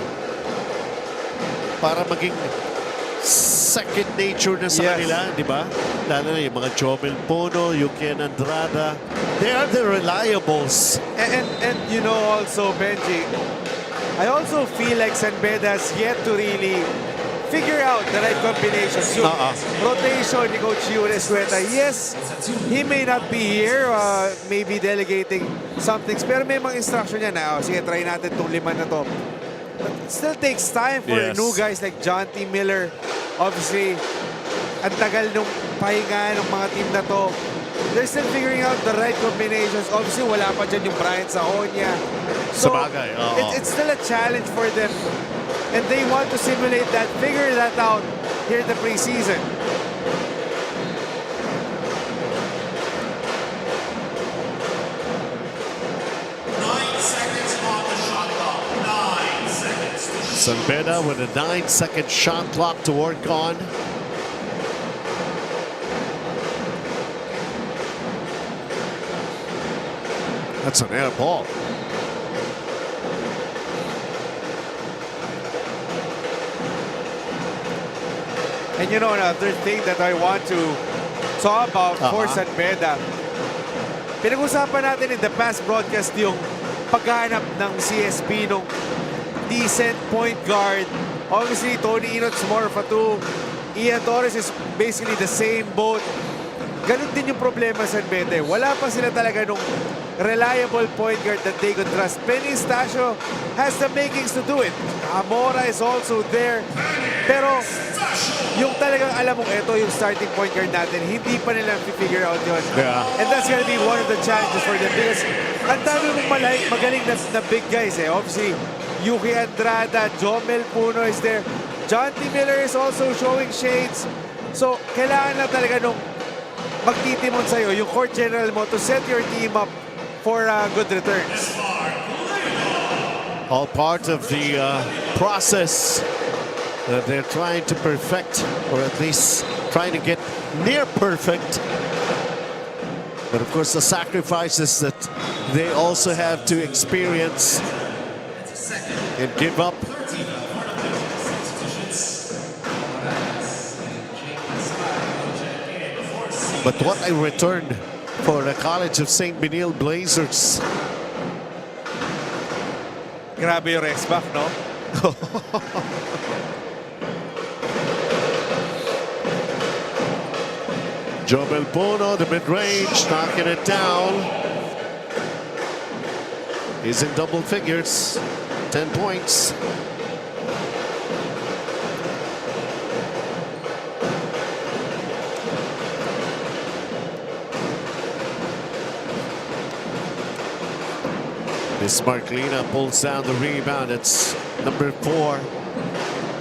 Para maging second nature na sa kanila, di ba? Lalo na yung mga Jomel Puno, Yukian Andrada. They are the reliables. And you know also, Benji, I also feel like Beda has yet to really figure out the right combinations. Yung rotation ni Coach Yuri Escueta. Yes, he may not be here, maybe delegating some things, pero may mga instruction niya na, sige, try natin itong 5 na to. But it still takes time for new guys like John T. Miller. Obviously, ang tagal nung pahinga ng mga team na to. They're still figuring out the right combinations. Obviously, wala pa dyan yung Brian Saonia. So, Sabagay, it's still a challenge for them. And they want to simulate that, figure that out here in the preseason. San Beda with a 9-second shot clock to work on. That's an air ball. And you know, another thing that I want to talk about for San Beda, pinag-usapan natin in the past broadcast yung paghanap ng CSB nung decent point guard. Obviously, Tony Inot's more of a 2. Ian Torres is basically the same boat. Ganun din yung problema sa San Beda. Wala pa sila talaga nung reliable point guard that they could trust. Penny Stasio has the makings to do it. Amora is also there. Pero yung talagang alam mong ito yung starting point guard natin, hindi pa nila figure out yun. And that's gonna be one of the challenges for them because ang dami mong magaling na big guys eh. Obviously, Yuki Andrada, Jomel Puno is there. John T. Miller is also showing shades. So, kailangan na talaga nung magtitimon sa'yo, yung court general mo to set your team up for good returns. All part of the process that they're trying to perfect, or at least trying to get near perfect. But of course, the sacrifices that they also have to experience and give up. But what a return for the College of St. Benilde Blazers. Grabe yung Rexback, no? Jomel Puno, the mid-range, knocking it down. He's in double figures, 10 points. Bismarck Lina pulls down the rebound. It's number 4.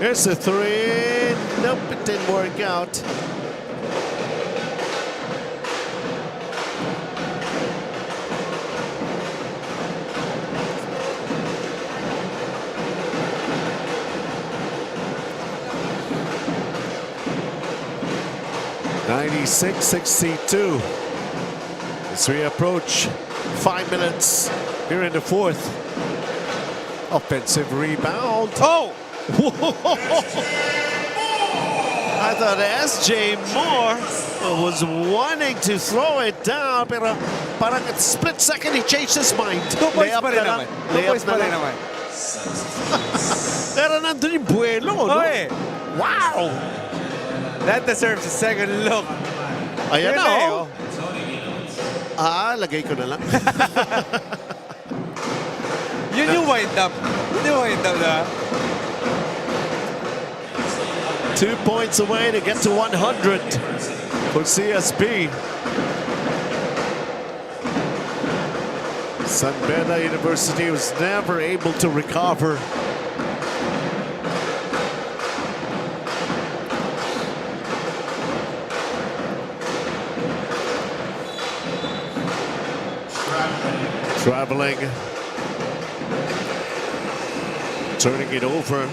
Here's the 3. Nope, it didn't work out. (96-62) as we approach 5 minutes here in the 4th. Offensive rebound. Oh! I thought SJ Moore was wanting to throw it down, pero parang at split second he changed his mind. 2 points pa rin naman. 2 points pa rin naman. Pero nandun yung buwelo, no? Okay. Wow! That deserves a second look. Ayan na, oh. Lagay ko na lang. Yun yung wind up. Yun yung wind up na. 2 points away to get to 100 for CSB. San Beda University was never able to recover. Traveling, turning it over.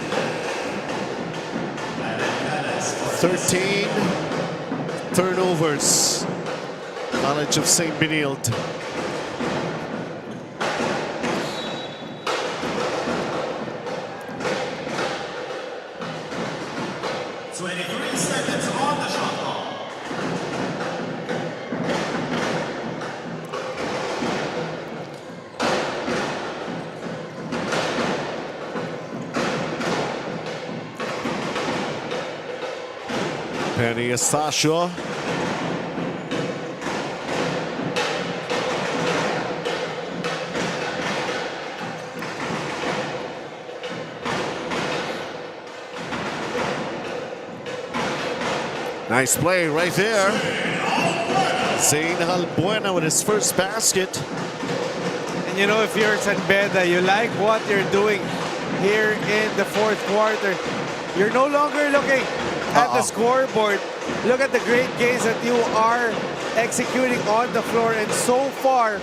13 turnovers. College of St. Benilde. Penny Estacio. Nice play right there. Zayn Halbuena with his first basket. And you know, if you're San Beda, you like what you're doing here in the fourth quarter. You're no longer looking at the scoreboard. Look at the great games that you are executing on the floor. And so far,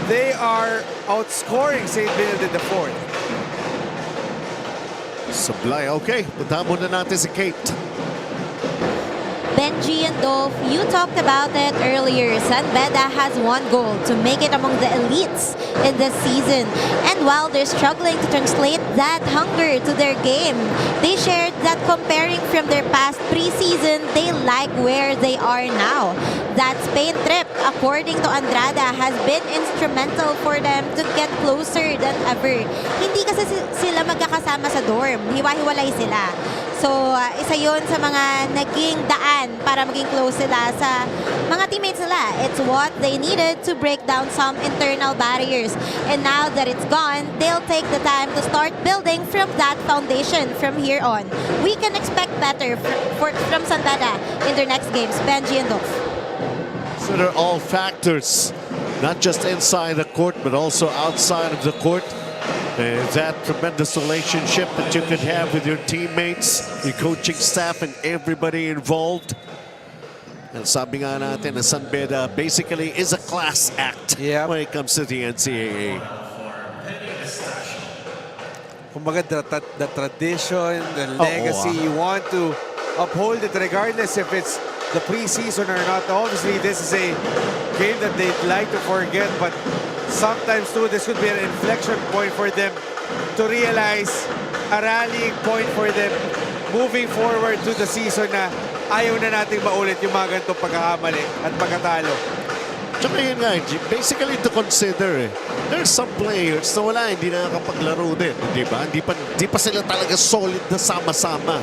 they are outscoring St. Benilde in the fourth. Sablay, okay. Punta muna natin si Kate. Benji and Dolph, you talked about it earlier. San Beda has one goal, to make it among the elites in this season. And while they're struggling to translate that hunger to their game, they shared that comparing from their past preseason, they like where they are now. That Spain trip, according to Andrada, has been instrumental for them to get closer than ever. Hindi kasi sila magkakasama sa dorm. Hiwa-hiwalay sila. So, isa yun sa mga naging daan para maging close sila sa mga teammates nila. It's what they needed to break down some internal barriers. And now that it's gone, they'll take the time to start building from that foundation from here on. We can expect better from San Beda in their next games. Benji and Dolph. So they're all factors, not just inside the court, but also outside of the court. That tremendous relationship that you could have with your teammates, your coaching staff, and everybody involved. And sabi nga natin na San Beda basically is a class act when it comes to the NCAA. Kumbaga, the tradition, the legacy, you want to uphold it regardless if it's the preseason or not. Obviously, this is a game that they'd like to forget, but sometimes too, this could be an inflection point for them to realize, a rallying point for them moving forward to the season na ayaw na nating maulit yung mga ganitong pagkakamali at pagkatalo. Tsaka yun nga, basically to consider there's some players na wala, hindi nakakapaglaro din, di ba? Hindi pa sila talaga solid na sama-sama.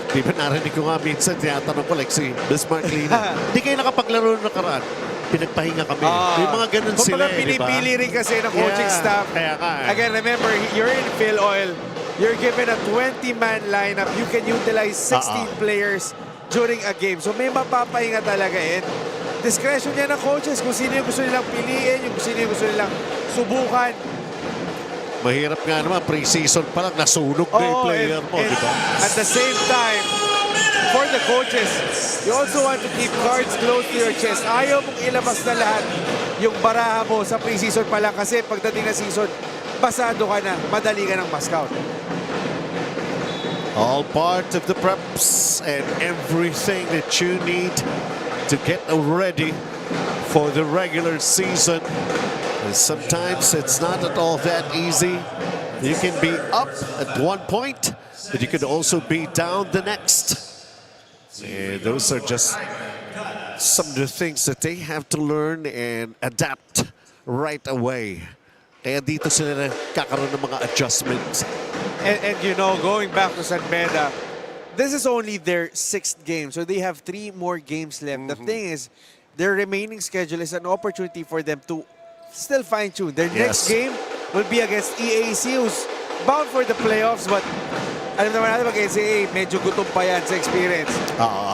Di ba narinig ko nga minsan, tinatanong ko like si Bismarck Lina, hindi kayo nakapaglaro ng nakaraan. Pinagpahinga kami. May mga ganun sila, di ba? Pinipili rin kasi ng coaching staff. Kaya ka, Again, remember, you're in Filoil. You're given a 20-man lineup. You can utilize 16 players during a game. So may mapapahinga talaga. And discretion niya ng coaches kung sino yung gusto nilang piliin, yung sino yung gusto nilang subukan. Mahirap nga naman, pre-season pa lang, nasunog na yung player mo, di ba? At the same time, for the coaches, you also want to keep cards close to your chest. Ayaw mong ilabas na lahat yung baraha mo sa pre-season pa lang kasi pagdating na season, basado ka na, madali ka ng mascout. All part of the preps and everything that you need to get ready for the regular season. And sometimes it's not at all that easy. You can be up at one point, but you can also be down the next. And those are just some of the things that they have to learn and adapt right away. Kaya dito sila nagkakaroon ng mga adjustments. And you know, going back to San Beda, this is only their 6th game. So they have 3 more games left. The thing is, their remaining schedule is an opportunity for them to still fine-tune. Their next game will be against EAC, who's bound for the playoffs, but alam naman natin against EAC, medyo gutom pa yan sa experience.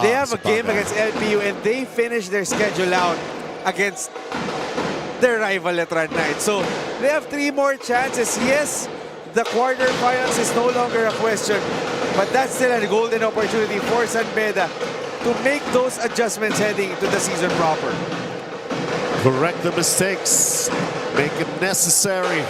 They have a game against LPU and they finish their schedule out against their rival Letran Knights. So they have 3 more chances. Yes, the quarterfinals is no longer a question, but that's still a golden opportunity for San Beda to make those adjustments heading into the season proper. Correct the mistakes, make it necessary.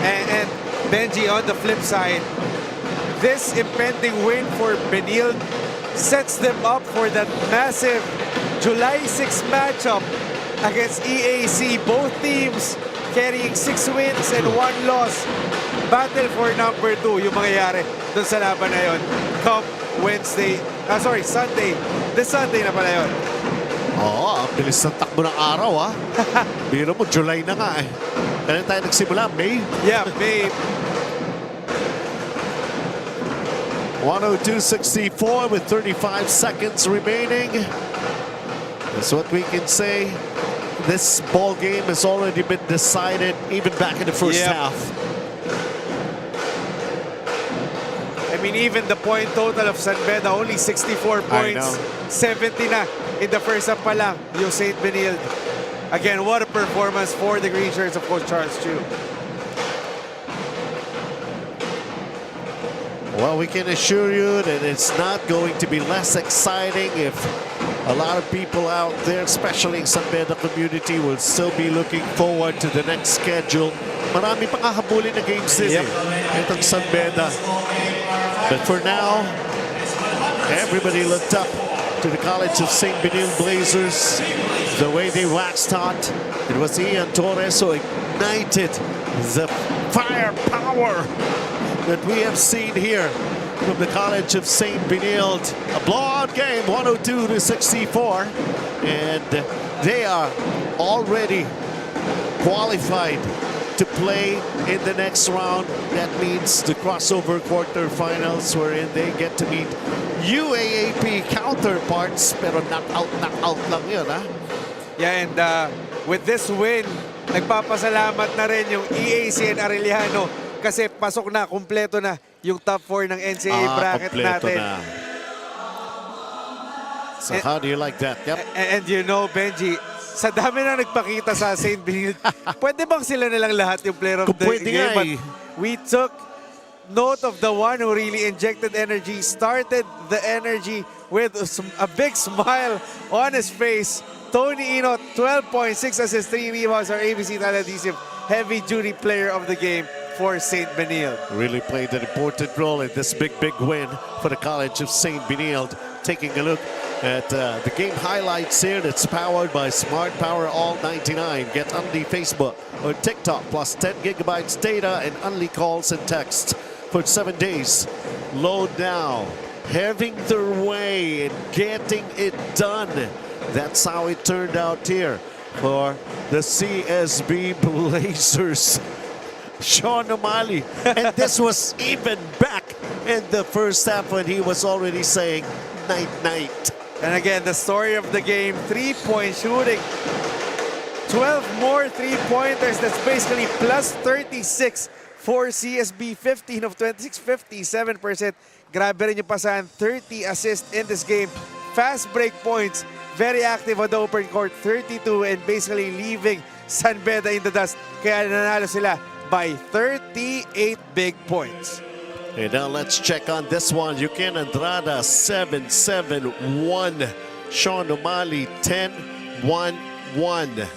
And Benji, on the flip side, this impending win for Benilde sets them up for that massive July 6 matchup against EAC. Both teams carrying 6 wins and 1 loss. Battle for number 2 yung mangyayari dun sa laban na yun. Come Sunday. This Sunday na pala yun. Oo, ang bilis ng takbo ng araw, Biro mo, July na nga eh. Kailan tayo nagsimula? May? Yeah, May. 102.64 with 35 seconds remaining. That's what we can say. This ball game has already been decided even back in the first half. I mean, even the point total of San Beda, only 64 points. 70 na in the first half pa lang, yung St. Benilde. Again, what a performance for the green shirts of Coach Charles Chu. Well, we can assure you that it's not going to be less exciting if a lot of people out there, especially in San Beda community, will still be looking forward to the next schedule. Marami pang hahabulin na games din itong San Beda. But for now, everybody looked up to the College of St. Benilde Blazers. The way they waxed hot, it was Ian Torres who ignited the firepower that we have seen here from the College of St. Benilde. A blowout game, 102-64, and they are already qualified to play in the next round. That means the crossover quarterfinals wherein they get to meet UAAP counterparts, pero knockout lang yun, Yeah, and with this win, nagpapasalamat na rin yung EAC and Arellano kasi pasok na, kumpleto na yung top 4 ng NCAA bracket natin. Na. So how do you like that? Yep. And you know, Benji, sa dami na nagpakita sa St. Benilde, pwede bang sila nilang lahat yung player of the game? But we took note of the one who really injected energy, started the energy with a big smile on his face. Tony Inot, 12.6 assists, 3 rebounds, our ABC Tile Adhesive heavy-duty player of the game for St. Benilde. Really played an important role in this big win for the College of St. Benilde. Taking a look at the game highlights here that's powered by Smart Power All 99. Get Unli Facebook or TikTok plus 10 gigabytes data and Unli calls and texts for 7 days. Load now, having their way and getting it done. That's how it turned out here for the CSB Blazers. Sean O'Malley. And this was even back in the first half when he was already saying night-night. And again, the story of the game, 3-point shooting. 12 more three-pointers. That's basically plus 36 for CSB. 15 of 26, 57%. Grabe rin yung pasahan. 30 assists in this game. Fast break points. Very active on the open court. 32 and basically leaving San Beda in the dust. Kaya nanalo sila by 38 big points. And now let's check on this one. Yukin Andrada, 7-7-1. Sean O'Malley, 10-1-1.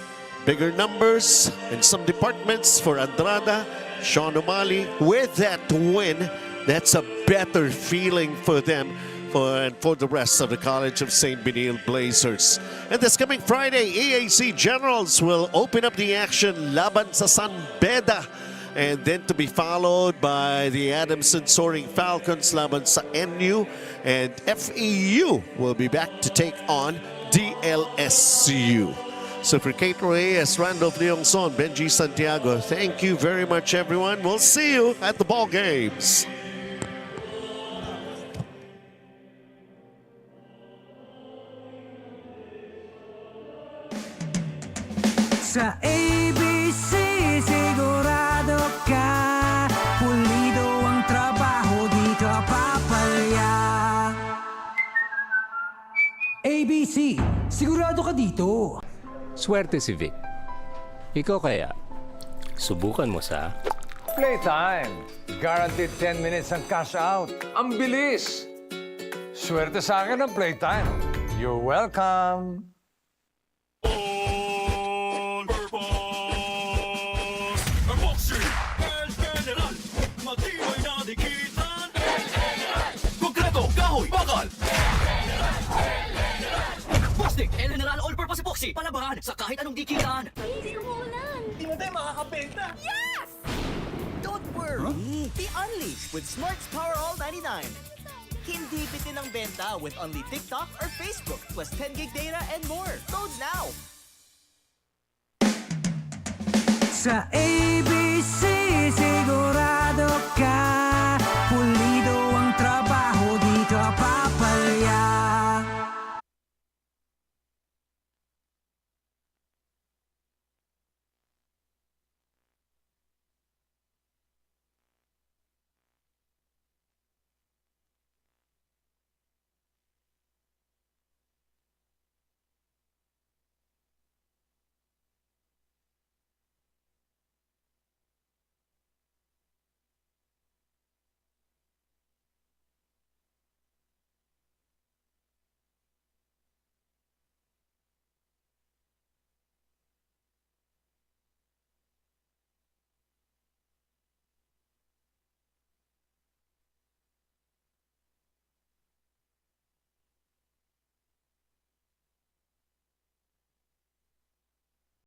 Bigger numbers in some departments for Andrada. Sean O'Malley, with that win, that's a better feeling for them and for the rest of the College of St. Benilde Blazers. And this coming Friday, EAC Generals will open up the action laban sa San Beda. And then to be followed by the Adamson Soaring Falcons laban sa NU. And FEU will be back to take on DLSU. So for Kate Reyes, Randolph Leongson, Benji Santiago, thank you very much, everyone. We'll see you at the ball games. Sa ABC, sigurado ka, pulido ang trabaho, di ka papalya. ABC, sigurado ka dito. Swerte si Vic. Ikaw kaya, subukan mo sa... Playtime. Guaranteed 10 minutes ang cash out. Ang bilis! Swerte sa akin ang Playtime. You're welcome. El General All-Purpose Epoxy. Palabahan sa kahit anong dikitan. Hindi ka maulan. Di mo tayo makakabenta. Yes! Don't worry. Be unleashed with Smart's Power All 99. Hindi bitin ang benta with only TikTok or Facebook plus 10 gig data and more. Load now! Sa